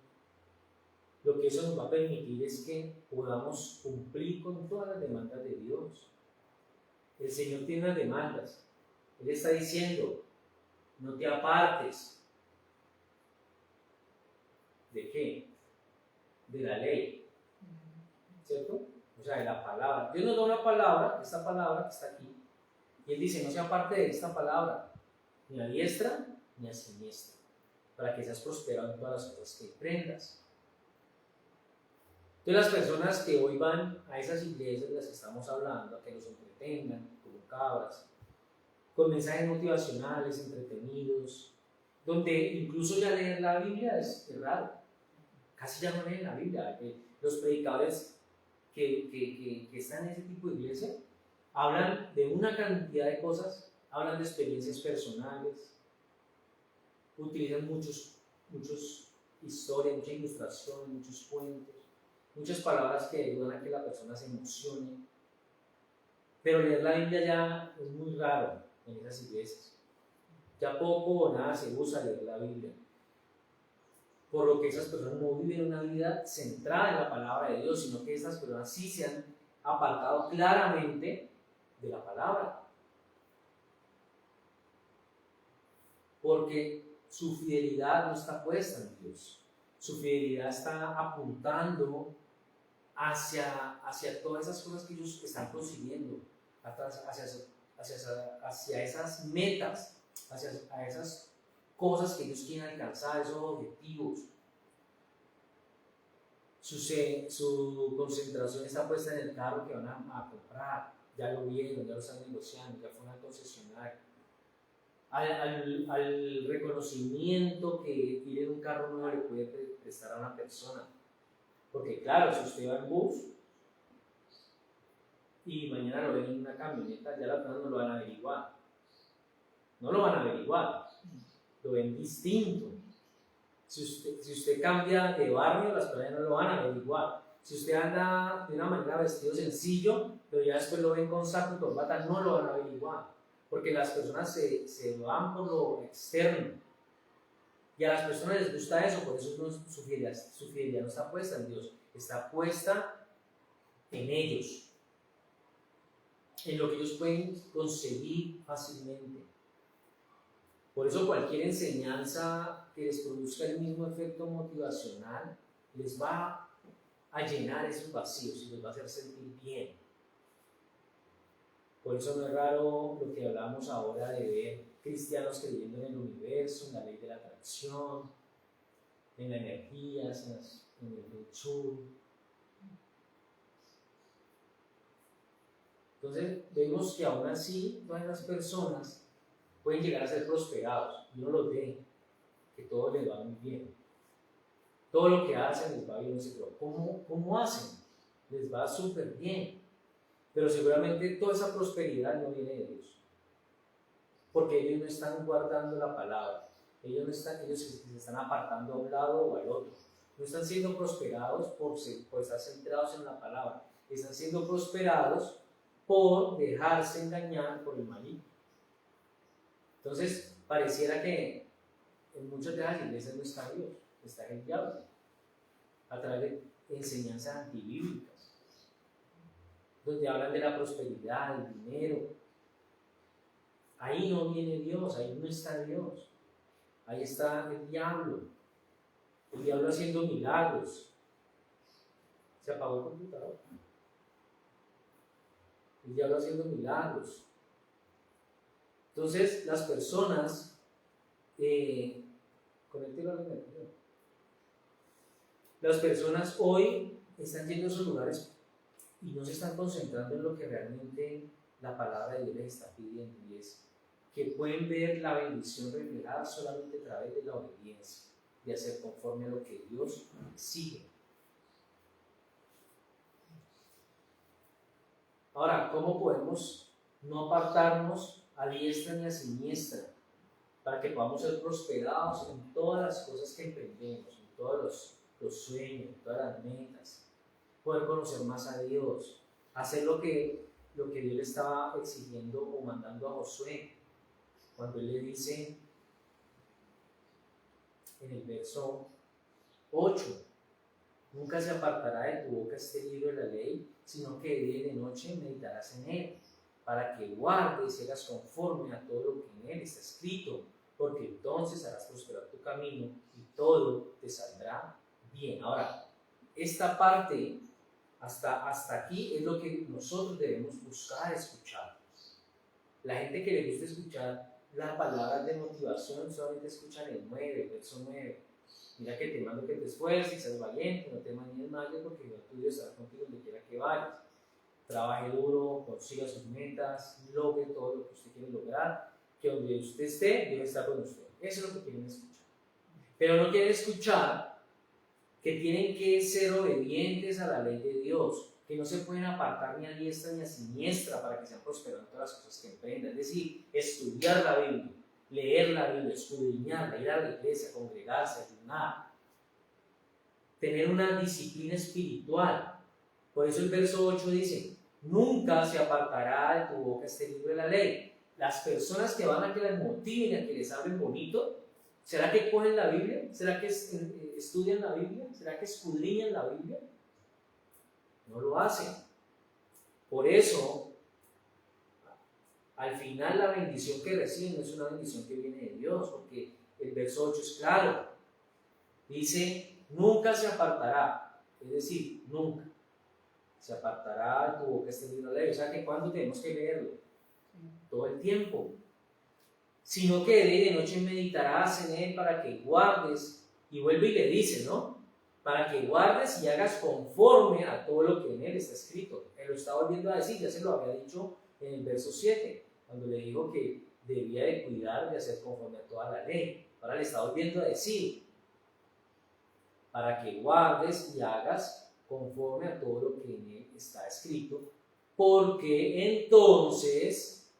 [SPEAKER 1] lo que eso nos va a permitir es que podamos cumplir con todas las demandas de Dios. El Señor tiene unas demandas. Él está diciendo: no te apartes. ¿De qué? De la ley. ¿Cierto? O sea, de la palabra. Dios nos da una palabra, esta palabra que está aquí, y Él dice: no se aparte de esta palabra, ni a diestra ni a siniestra, para que seas prosperado en todas las cosas que emprendas. Entonces, las personas que hoy van a esas iglesias de las que estamos hablando, a que los entretengan como cabras, con mensajes motivacionales, entretenidos, donde incluso ya leer la Biblia es raro, casi ya no leen la Biblia. Los predicadores que están en ese tipo de iglesia hablan de una cantidad de cosas, hablan de experiencias personales, utilizan muchas historias, mucha ilustración, muchos cuentos, muchas palabras que ayudan a que la persona se emocione. Pero leer la Biblia ya es muy raro en esas iglesias. Ya poco o nada se usa leer la Biblia. Por lo que esas personas no viven una vida centrada en la palabra de Dios, sino que esas personas sí se han apartado claramente de la palabra. Porque su fidelidad no está puesta en Dios. Su fidelidad está apuntando hacia todas esas cosas que ellos están consiguiendo, hacia esas metas, hacia esas cosas que ellos quieren alcanzar, esos objetivos. Su concentración está puesta en el carro que van a comprar. Ya lo vieron, ya lo están negociando, ya fue una concesionaria. Al reconocimiento que ir en un carro nuevo le puede prestar a una persona. Porque claro, si usted va en bus y mañana lo ven en una camioneta, ya las personas no lo van a averiguar. No lo van a averiguar, lo ven distinto. Si usted cambia de barrio, las personas no lo van a averiguar. Si usted anda de una manera vestido sencillo, pero ya después lo ven con saco y corbata, no lo van a averiguar. Porque las personas se van por lo externo. Y a las personas les gusta eso, por eso su fidelidad no está puesta en Dios, está puesta en ellos, en lo que ellos pueden conseguir fácilmente. Por eso cualquier enseñanza que les produzca el mismo efecto motivacional les va a llenar esos vacíos y les va a hacer sentir bien. Por eso no es raro lo que hablamos ahora de ver cristianos creyendo en el universo, en la ley de la atracción, en las energías, en el Feng Shui. Entonces vemos que aún así todas las personas pueden llegar a ser prosperados, y uno los ve, que todo les va muy bien. Todo lo que hacen les va bien, pero ¿cómo hacen? Les va súper bien. Pero seguramente toda esa prosperidad no viene de Dios. Porque ellos no están guardando la palabra. Ellos se están apartando a un lado o al otro. No están siendo prosperados por estar centrados en la palabra. Están siendo prosperados por dejarse engañar por el maligno. Entonces, pareciera que en muchas de las iglesias no está Dios, está el diablo, a través de enseñanzas antibíblicas, donde hablan de la prosperidad, el dinero. Ahí no viene Dios, ahí no está Dios, ahí está el diablo haciendo milagros. Se apagó el computador. El diablo haciendo milagros. Entonces, las personas, las personas hoy están yendo a esos lugares y no se están concentrando en lo que realmente la palabra de Dios les está pidiendo, y es que pueden ver la bendición reflejada solamente a través de la obediencia, de hacer conforme a lo que Dios exige. Ahora, ¿cómo podemos no apartarnos a diestra ni a siniestra para que podamos ser prosperados en todas las cosas que emprendemos, en todos los sueños, en todas las metas? Poder conocer más a Dios, hacer lo que Dios le estaba exigiendo o mandando a Josué, cuando él le dice en el verso 8: nunca se apartará de tu boca este libro de la ley, sino que de día y de noche meditarás en él, para que guardes y hagas conforme a todo lo que en él está escrito, porque entonces harás prosperar tu camino y todo te saldrá bien. Ahora, esta parte, hasta aquí, es lo que nosotros debemos buscar escuchar. La gente que le gusta escuchar las palabras de motivación solamente escuchan el 9, el verso 9. Mira que te mando que te esfuerces, seas valiente, no te maníes mal, porque Dios tuyo estará contigo donde quiera que vayas. Trabaje duro, consiga sus metas, logre todo lo que usted quiere lograr, que donde usted esté, Dios está con usted. Eso es lo que quieren escuchar. Pero no quieren escuchar que tienen que ser obedientes a la ley de Dios, que no se pueden apartar ni a diestra ni a siniestra para que sean prosperados en todas las cosas que emprendan. Es decir, estudiar la Biblia, leer la Biblia, escudriñarla, ir a la iglesia, congregarse, ayunar, tener una disciplina espiritual. Por eso el verso 8 dice: nunca se apartará de tu boca este libro de la ley. Las personas que van a que las motiven, a que les hablen bonito, ¿será que cogen la Biblia? ¿Será que estudian la Biblia? ¿Será que escudriñan la Biblia? No lo hacen. Por eso, al final la bendición que reciben no es una bendición que viene de Dios, porque el verso 8 es claro. Dice: nunca se apartará, es decir, nunca se apartará de tu boca este libro de la ley. O sea que ¿cuándo tenemos que leerlo? Todo el tiempo. Sino que de día y de noche meditarás en él para que guardes, y vuelve y le dice, ¿no? Para que guardes y hagas conforme a todo lo que en él está escrito. Él lo está volviendo a decir, ya se lo había dicho en el verso 7, cuando le dijo que debía de cuidar de hacer conforme a toda la ley. Ahora le está volviendo a decir, para que guardes y hagas conforme a todo lo que en él está escrito, porque entonces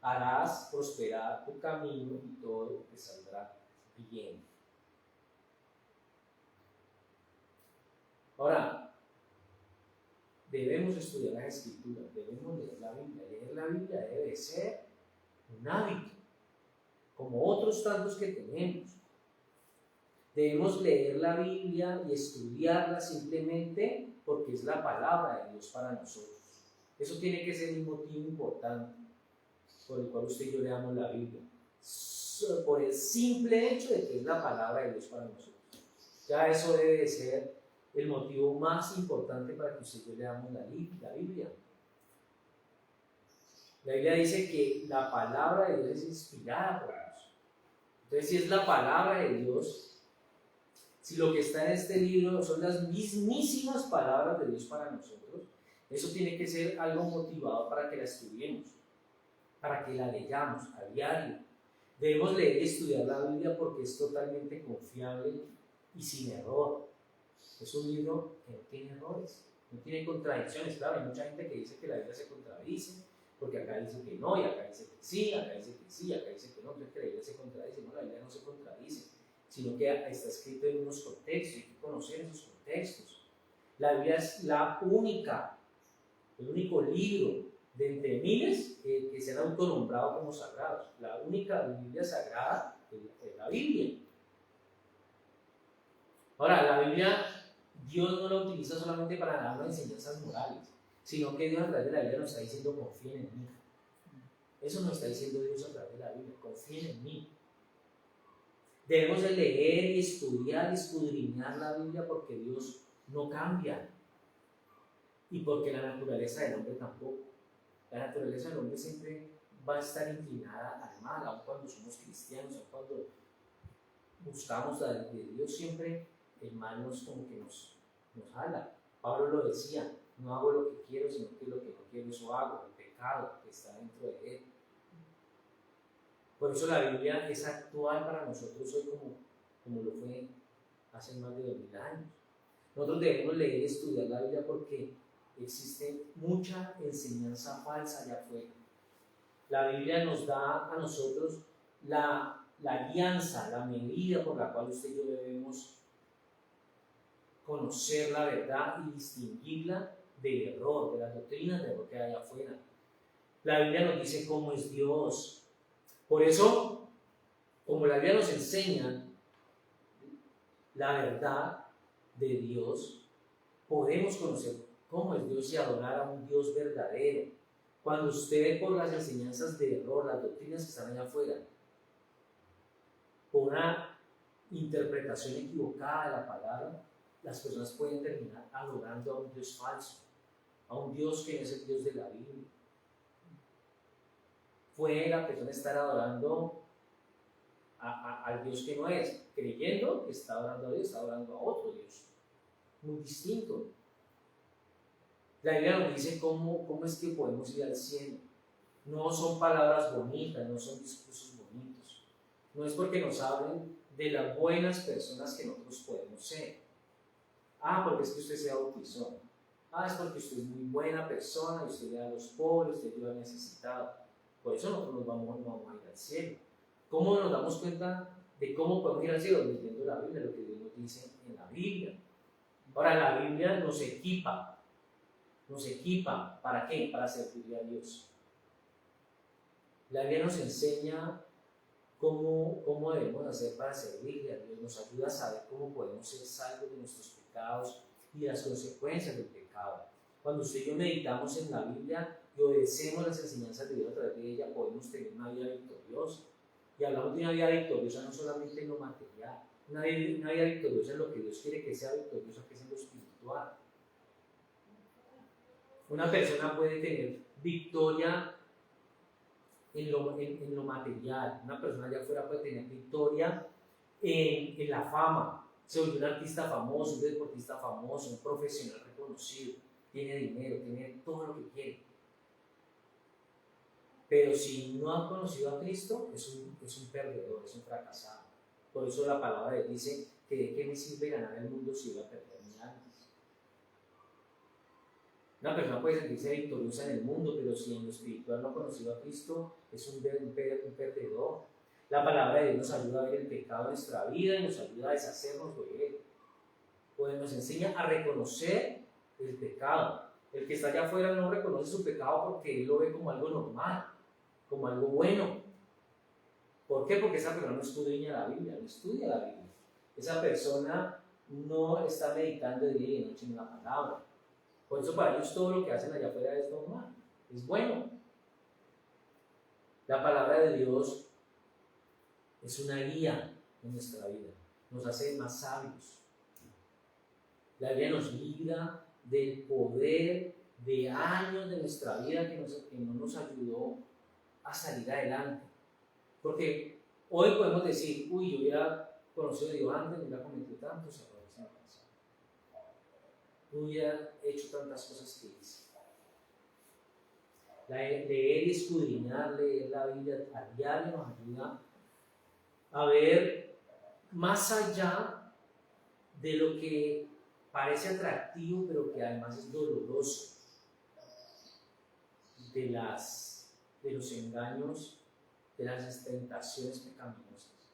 [SPEAKER 1] harás prosperar tu camino y todo te saldrá bien. Ahora, debemos estudiar las Escrituras, debemos leer la Biblia. Leer la Biblia debe ser un hábito, como otros tantos que tenemos. Debemos leer la Biblia y estudiarla simplemente porque es la palabra de Dios para nosotros. Eso tiene que ser un motivo importante por el cual usted y yo leamos la Biblia, por el simple hecho de que es la palabra de Dios para nosotros. Ya eso debe de ser el motivo más importante para que usted y yo leamos la Biblia. La Biblia dice que la palabra de Dios es inspirada por Dios. Entonces, si es la palabra de Dios, si lo que está en este libro son las mismísimas palabras de Dios para nosotros, eso tiene que ser algo motivador para que la estudiemos, para que la leyamos a diario. Debemos leer y estudiar la Biblia porque es totalmente confiable y sin error. Es un libro que no tiene errores, no tiene contradicciones. Claro, hay mucha gente que dice que la Biblia se contradice, porque acá dice que no, y acá dice que sí, acá dice que sí, acá dice que no, entonces que la Biblia se contradice. No, la Biblia no se contradice, sino que está escrito en unos contextos, hay que conocer esos contextos. La Biblia es el único libro de entre miles que se han autonombrado como sagrados. La única Biblia sagrada es la Biblia. Ahora, la Biblia, Dios no la utiliza solamente para darnos enseñanzas morales, sino que Dios a través de la Biblia nos está diciendo: confíen en mí. Eso nos está diciendo Dios a través de la Biblia: confíen en mí. Debemos de leer y estudiar y escudriñar la Biblia porque Dios no cambia y porque la naturaleza del hombre tampoco. La naturaleza del hombre siempre va a estar inclinada al mal, aun cuando somos cristianos, aun cuando buscamos de Dios, siempre el mal como que nos jala. Pablo lo decía: no hago lo que quiero, sino que lo que no quiero, eso hago, el pecado que está dentro de él. Por eso la Biblia es actual para nosotros hoy como lo fue hace más de 2000 años. Nosotros debemos leer y estudiar la Biblia porque existe mucha enseñanza falsa allá afuera. La Biblia nos da a nosotros la guianza, la medida por la cual usted y yo debemos conocer la verdad y distinguirla del error, de las doctrinas de error que hay afuera. La Biblia nos dice cómo es Dios. Por eso, como la Biblia nos enseña la verdad de Dios, podemos conocer cómo es Dios y adorar a un Dios verdadero. Cuando usted, por las enseñanzas de error, las doctrinas que están allá afuera, por una interpretación equivocada de la palabra, las personas pueden terminar adorando a un Dios falso, a un Dios que no es el Dios de la Biblia. Puede la persona estar adorando al Dios que no es, creyendo que está adorando a Dios, está adorando a otro Dios, muy distinto. La Biblia nos dice cómo es que podemos ir al cielo. No son palabras bonitas, no son discursos bonitos. No es porque nos hablen de las buenas personas que nosotros podemos ser. Porque es que usted se bautizó. Es porque usted es muy buena persona, usted le da a los pobres, usted ayuda al necesitado. Por eso nosotros no vamos a ir al cielo. ¿Cómo nos damos cuenta de cómo podemos ir al cielo? Leyendo la Biblia, lo que Dios nos dice en la Biblia. Ahora, la Biblia nos equipa. ¿Para qué? Para servirle a Dios. La Biblia nos enseña cómo debemos hacer para servirle a Dios. Nos ayuda a saber cómo podemos ser salvos de nuestros pecados y las consecuencias del pecado. Cuando usted y yo meditamos en la Biblia y obedecemos las enseñanzas de Dios a través de ella, podemos tener una vida victoriosa. Y hablamos de una vida victoriosa no solamente en lo material, una vida victoriosa en lo que Dios quiere que sea victoriosa, que es en lo espiritual. Una persona puede tener victoria en lo material. Una persona allá afuera puede tener victoria en la fama. Se vuelve un artista famoso, un deportista famoso, un profesional reconocido. Tiene dinero, tiene todo lo que quiere. Pero si no ha conocido a Cristo, es un perdedor, es un fracasado. Por eso la palabra de Dios dice que de qué me sirve ganar el mundo si voy a perder mi alma. Una persona puede sentirse victoriosa en el mundo, pero si en lo espiritual no ha conocido a Cristo, es un perdedor. La palabra de Dios nos ayuda a ver el pecado en nuestra vida y nos ayuda a deshacernos de él. Pues nos enseña a reconocer el pecado. El que está allá afuera no reconoce su pecado porque él lo ve como algo normal, como algo bueno. ¿Por qué? Porque esa persona no escudriña la Biblia, no estudia la Biblia. Esa persona no está meditando de día y de noche en la palabra. Por eso para ellos todo lo que hacen allá afuera es normal, es bueno. La palabra de Dios es una guía en nuestra vida, nos hace más sabios. La Biblia nos libra del poder de años de nuestra vida que no nos ayudó a salir adelante. Porque hoy podemos decir, uy, yo hubiera conocido a Dios antes, no hubiera cometido tantos errores en el pasado. No hubiera hecho tantas cosas que hice. Leer y escudriñar, leer la Biblia a diario nos ayuda a ver más allá de lo que parece atractivo, pero que además es doloroso, de los engaños, de las tentaciones pecaminosas,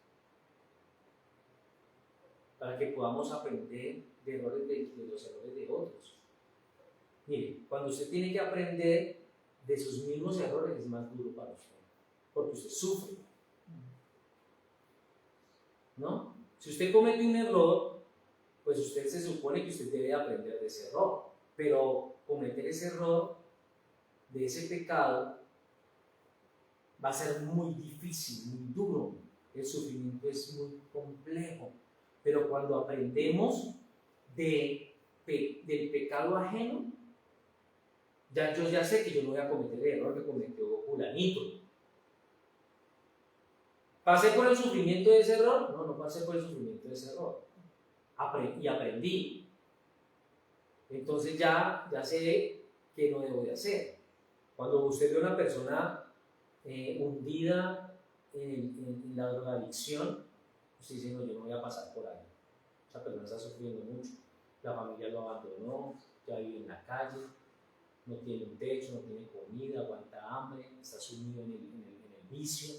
[SPEAKER 1] para que podamos aprender de los errores de otros. Mire, cuando usted tiene que aprender de sus mismos errores, es más duro para usted, porque usted sufre, ¿no? Si usted comete un error, pues usted se supone que usted debe aprender de ese error, pero cometer ese error, de ese pecado, va a ser muy difícil, muy duro. El sufrimiento es muy complejo, pero cuando aprendemos del pecado ajeno, yo ya sé que yo no voy a cometer el error que cometió fulanito. ¿Pasé por el sufrimiento de ese error? No pasé por el sufrimiento de ese error. Y aprendí. Entonces ya sé qué no debo de hacer. Cuando usted ve a una persona hundida en la drogadicción, usted dice, no, yo no voy a pasar por ahí. Esa persona está sufriendo mucho. La familia lo abandonó, ya vive en la calle, no tiene un techo, no tiene comida, aguanta hambre, está sumido en el vicio.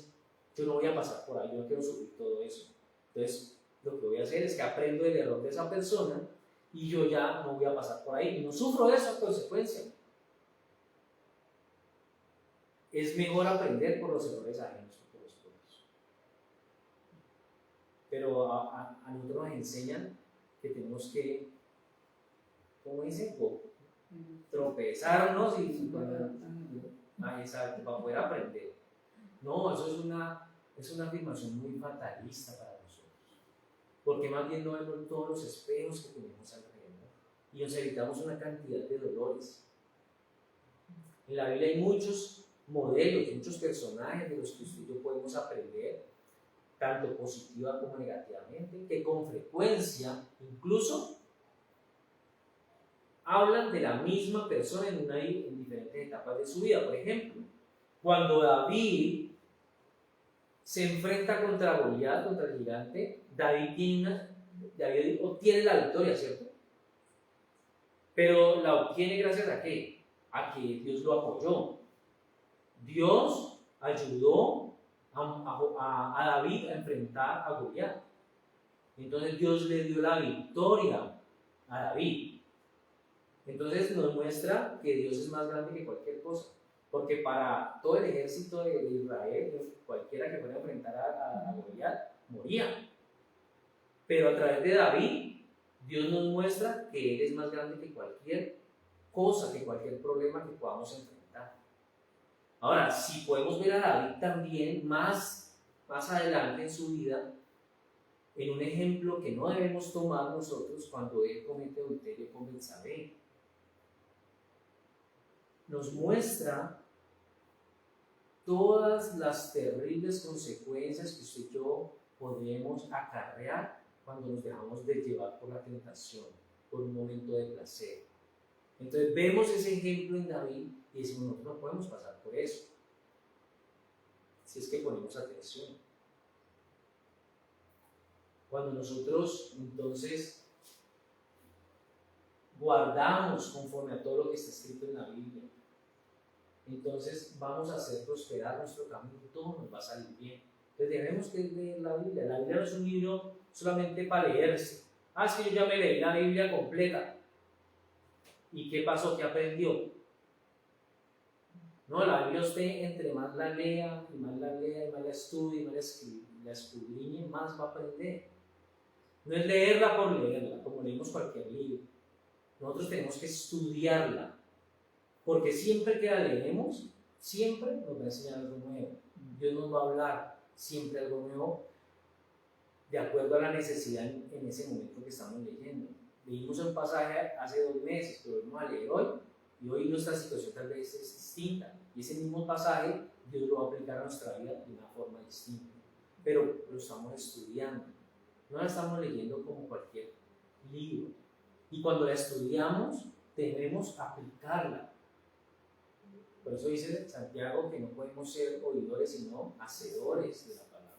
[SPEAKER 1] Yo no voy a pasar por ahí, yo no quiero sufrir todo eso. Entonces, lo que voy a hacer es que aprendo el error de esa persona y yo ya no voy a pasar por ahí y no sufro de esa consecuencia. Es mejor aprender por los errores ajenos que por los propios. Pero a nosotros nos enseñan que tenemos que, ¿cómo dice? Tropezarnos exacto, para poder aprender. No, eso es una afirmación muy fatalista para nosotros, porque más bien no vemos todos los espejos que tenemos alrededor y nos evitamos una cantidad de dolores. En la Biblia hay muchos modelos, muchos personajes de los que usted y yo podemos aprender, tanto positiva como negativamente, que con frecuencia incluso hablan de la misma persona en diferentes etapas de su vida. Por ejemplo, cuando David se enfrenta contra Goliat, contra el gigante, David obtiene la victoria, ¿cierto? Pero la obtiene gracias a ¿qué? A que Dios lo apoyó. Dios ayudó a David a enfrentar a Goliat. Entonces Dios le dio la victoria a David. Entonces nos muestra que Dios es más grande que cualquier cosa. Porque para todo el ejército de Israel, cualquiera que fuera a enfrentar a Goliat, moría. Pero a través de David, Dios nos muestra que Él es más grande que cualquier cosa, que cualquier problema que podamos enfrentar. Ahora, si podemos ver a David también más adelante en su vida, en un ejemplo que no debemos tomar nosotros cuando él comete adulterio con Betsabé, nos muestra todas las terribles consecuencias que usted y yo podemos acarrear cuando nos dejamos de llevar por la tentación, por un momento de placer. Entonces vemos ese ejemplo en David y decimos, nosotros no podemos pasar por eso, si es que ponemos atención. Cuando nosotros entonces guardamos conforme a todo lo que está escrito en la Biblia, entonces vamos a hacer prosperar nuestro camino, todo nos va a salir bien. Entonces debemos que leer la Biblia. La Biblia no es un libro solamente para leerse. Es que yo ya me leí la Biblia completa. ¿Y qué pasó? ¿Qué aprendió? No, la Biblia usted entre más la lea, y más la estudie, y más la escudriñe, más va a aprender. No es leerla por leerla, como leemos cualquier libro. Nosotros tenemos que estudiarla. Porque siempre que la leemos, siempre nos va a enseñar algo nuevo. Dios nos va a hablar siempre algo nuevo de acuerdo a la necesidad en ese momento que estamos leyendo. Leímos un pasaje hace 2 meses, pero vamos a leer hoy Y hoy nuestra situación tal vez es distinta. Y ese mismo pasaje Dios lo va a aplicar a nuestra vida de una forma distinta. Pero lo estamos estudiando. No la estamos leyendo como cualquier libro. Y cuando la estudiamos, debemos aplicarla. Por eso dice Santiago que no podemos ser oidores, sino hacedores de la palabra.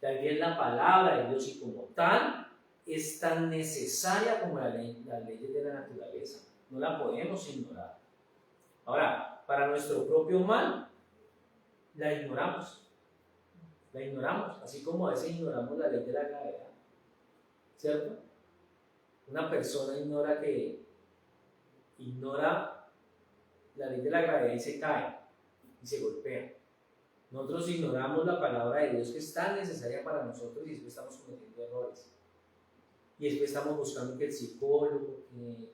[SPEAKER 1] La Biblia es la palabra de Dios y como tal es tan necesaria como las leyes de la naturaleza. No la podemos ignorar. Ahora, para nuestro propio mal, la ignoramos. La ignoramos, así como a veces ignoramos la ley de la gravedad. ¿Cierto? Una persona ignora la ley de la gravedad y se cae y se golpea. Nosotros ignoramos la palabra de Dios que es tan necesaria para nosotros y después estamos cometiendo errores. Y después estamos buscando que el psicólogo, que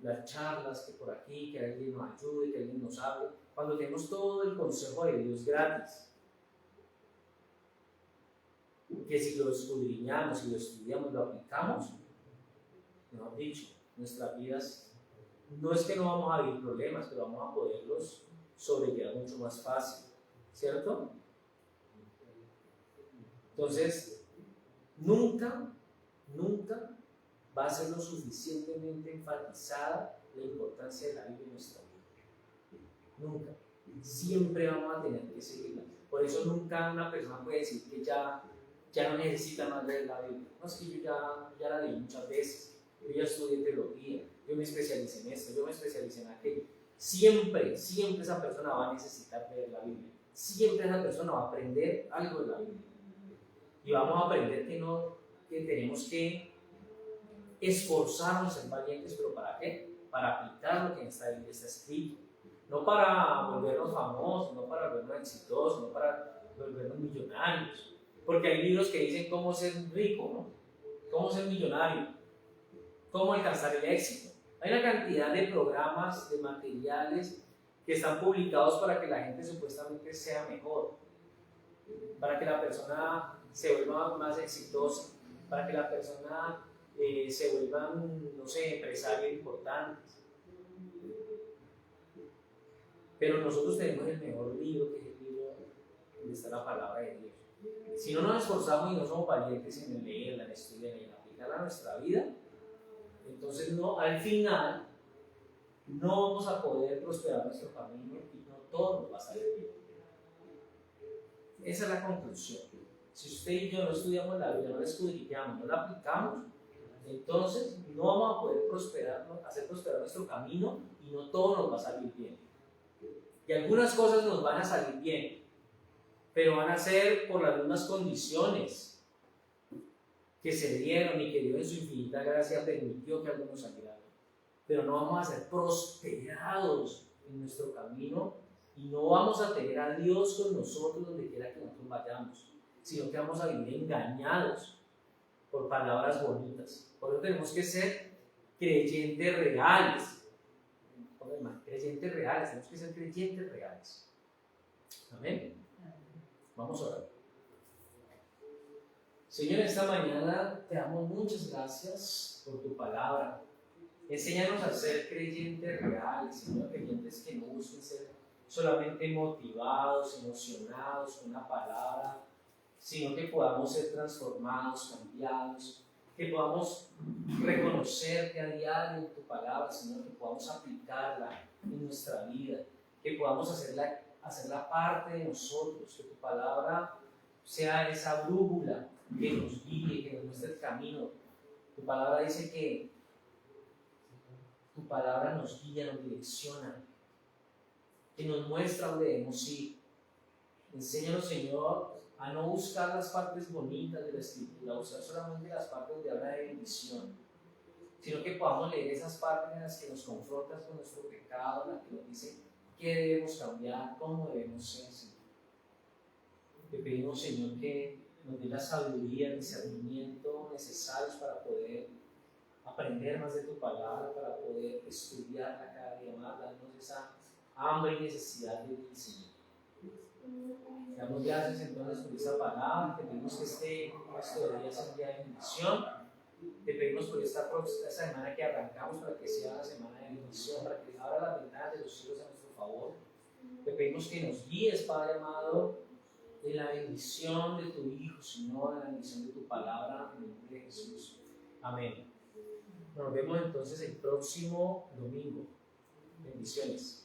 [SPEAKER 1] las charlas, que por aquí, que alguien nos ayude, que alguien nos hable, cuando tenemos todo el consejo de Dios gratis. Que si lo escudriñamos, si lo estudiamos, lo aplicamos, mejor dicho, nuestras vidas, no es que no vamos a vivir problemas, pero vamos a poderlos sobrellevar mucho más fácil, ¿cierto? Entonces, nunca va a ser lo suficientemente enfatizada la importancia de la Biblia en nuestra vida. Nunca. Siempre vamos a tener que seguirla. Por eso nunca una persona puede decir que ya no necesita más leer la Biblia. No, es que yo ya la leí muchas veces. Yo ya estudié teología. Yo me especialicé en esto. Yo me especialicé en aquello. Siempre esa persona va a necesitar leer la Biblia. Siempre esa persona va a aprender algo de la Biblia. Y vamos a aprender que tenemos que esforzarnos en valientes, pero ¿para qué? Para aplicar lo que en esta Biblia está escrito. No para volvernos famosos, no para volvernos exitosos, no para volvernos millonarios. Porque hay libros que dicen cómo ser rico, ¿no? Cómo ser millonario, cómo alcanzar el éxito. Hay una cantidad de programas, de materiales que están publicados para que la gente supuestamente sea mejor, para que la persona se vuelva más exitosa, para que la persona se vuelvan, no sé, empresarios importantes. Pero nosotros tenemos el mejor libro, que es el libro donde está la palabra de Dios. Si no nos esforzamos y no somos valientes en leerla, en estudiarla y en aplicarla a nuestra vida, entonces al final no vamos a poder prosperar nuestro camino y no todo nos va a salir bien. Esa es la conclusión. Si usted y yo no estudiamos la Biblia, no la escudriñamos, no la aplicamos, entonces no vamos a poder hacer prosperar nuestro camino y no todo nos va a salir bien. Y algunas cosas nos van a salir bien, pero van a ser por las mismas condiciones que se dieron y que Dios en su infinita gracia permitió que algo nos saliera bien. Pero no vamos a ser prosperados en nuestro camino y no vamos a tener a Dios con nosotros donde quiera que nosotros vayamos, sino que vamos a vivir engañados por palabras bonitas. Por eso tenemos que ser creyentes reales. Creyentes reales, tenemos que ser creyentes reales. Amén. Vamos a orar. Señor, esta mañana te damos muchas gracias por tu palabra. Enséñanos a ser creyentes reales, Señor, creyentes que no busquen ser solamente motivados, emocionados con una palabra, sino que podamos ser transformados, cambiados, que podamos reconocerte a diario en tu palabra, Señor, que podamos aplicarla en nuestra vida, que podamos hacerla parte de nosotros, que tu palabra sea esa brújula que nos guíe, que nos muestre el camino. Tu palabra dice que tu palabra nos guía, nos direcciona, que nos muestra dónde debemos ir. Enséñanos, Señor, a no buscar las partes bonitas de la Escritura, a buscar solamente las partes donde habla de bendición, sino que podamos leer esas partes en las que nos confrontan con nuestro pecado, en las que nos dicen qué debemos cambiar, cómo debemos ser, Señor. Te pedimos, Señor, que nos dé la sabiduría, el discernimiento necesarios para poder aprender más de tu palabra, para poder estudiarla cada día más, darnos esa hambre y necesidad de ti, Señor. Te damos gracias entonces por esa palabra, te pedimos que este día sea un día de bendición Te pedimos por esta semana que arrancamos, para que sea una semana de bendición, para que abra las ventanas de los cielos a nuestro favor. Te pedimos que nos guíes, Padre amado, en la bendición de tu Hijo, Señor, en la bendición de tu palabra, en el nombre de Jesús. Amén. Nos vemos entonces el próximo domingo. Bendiciones.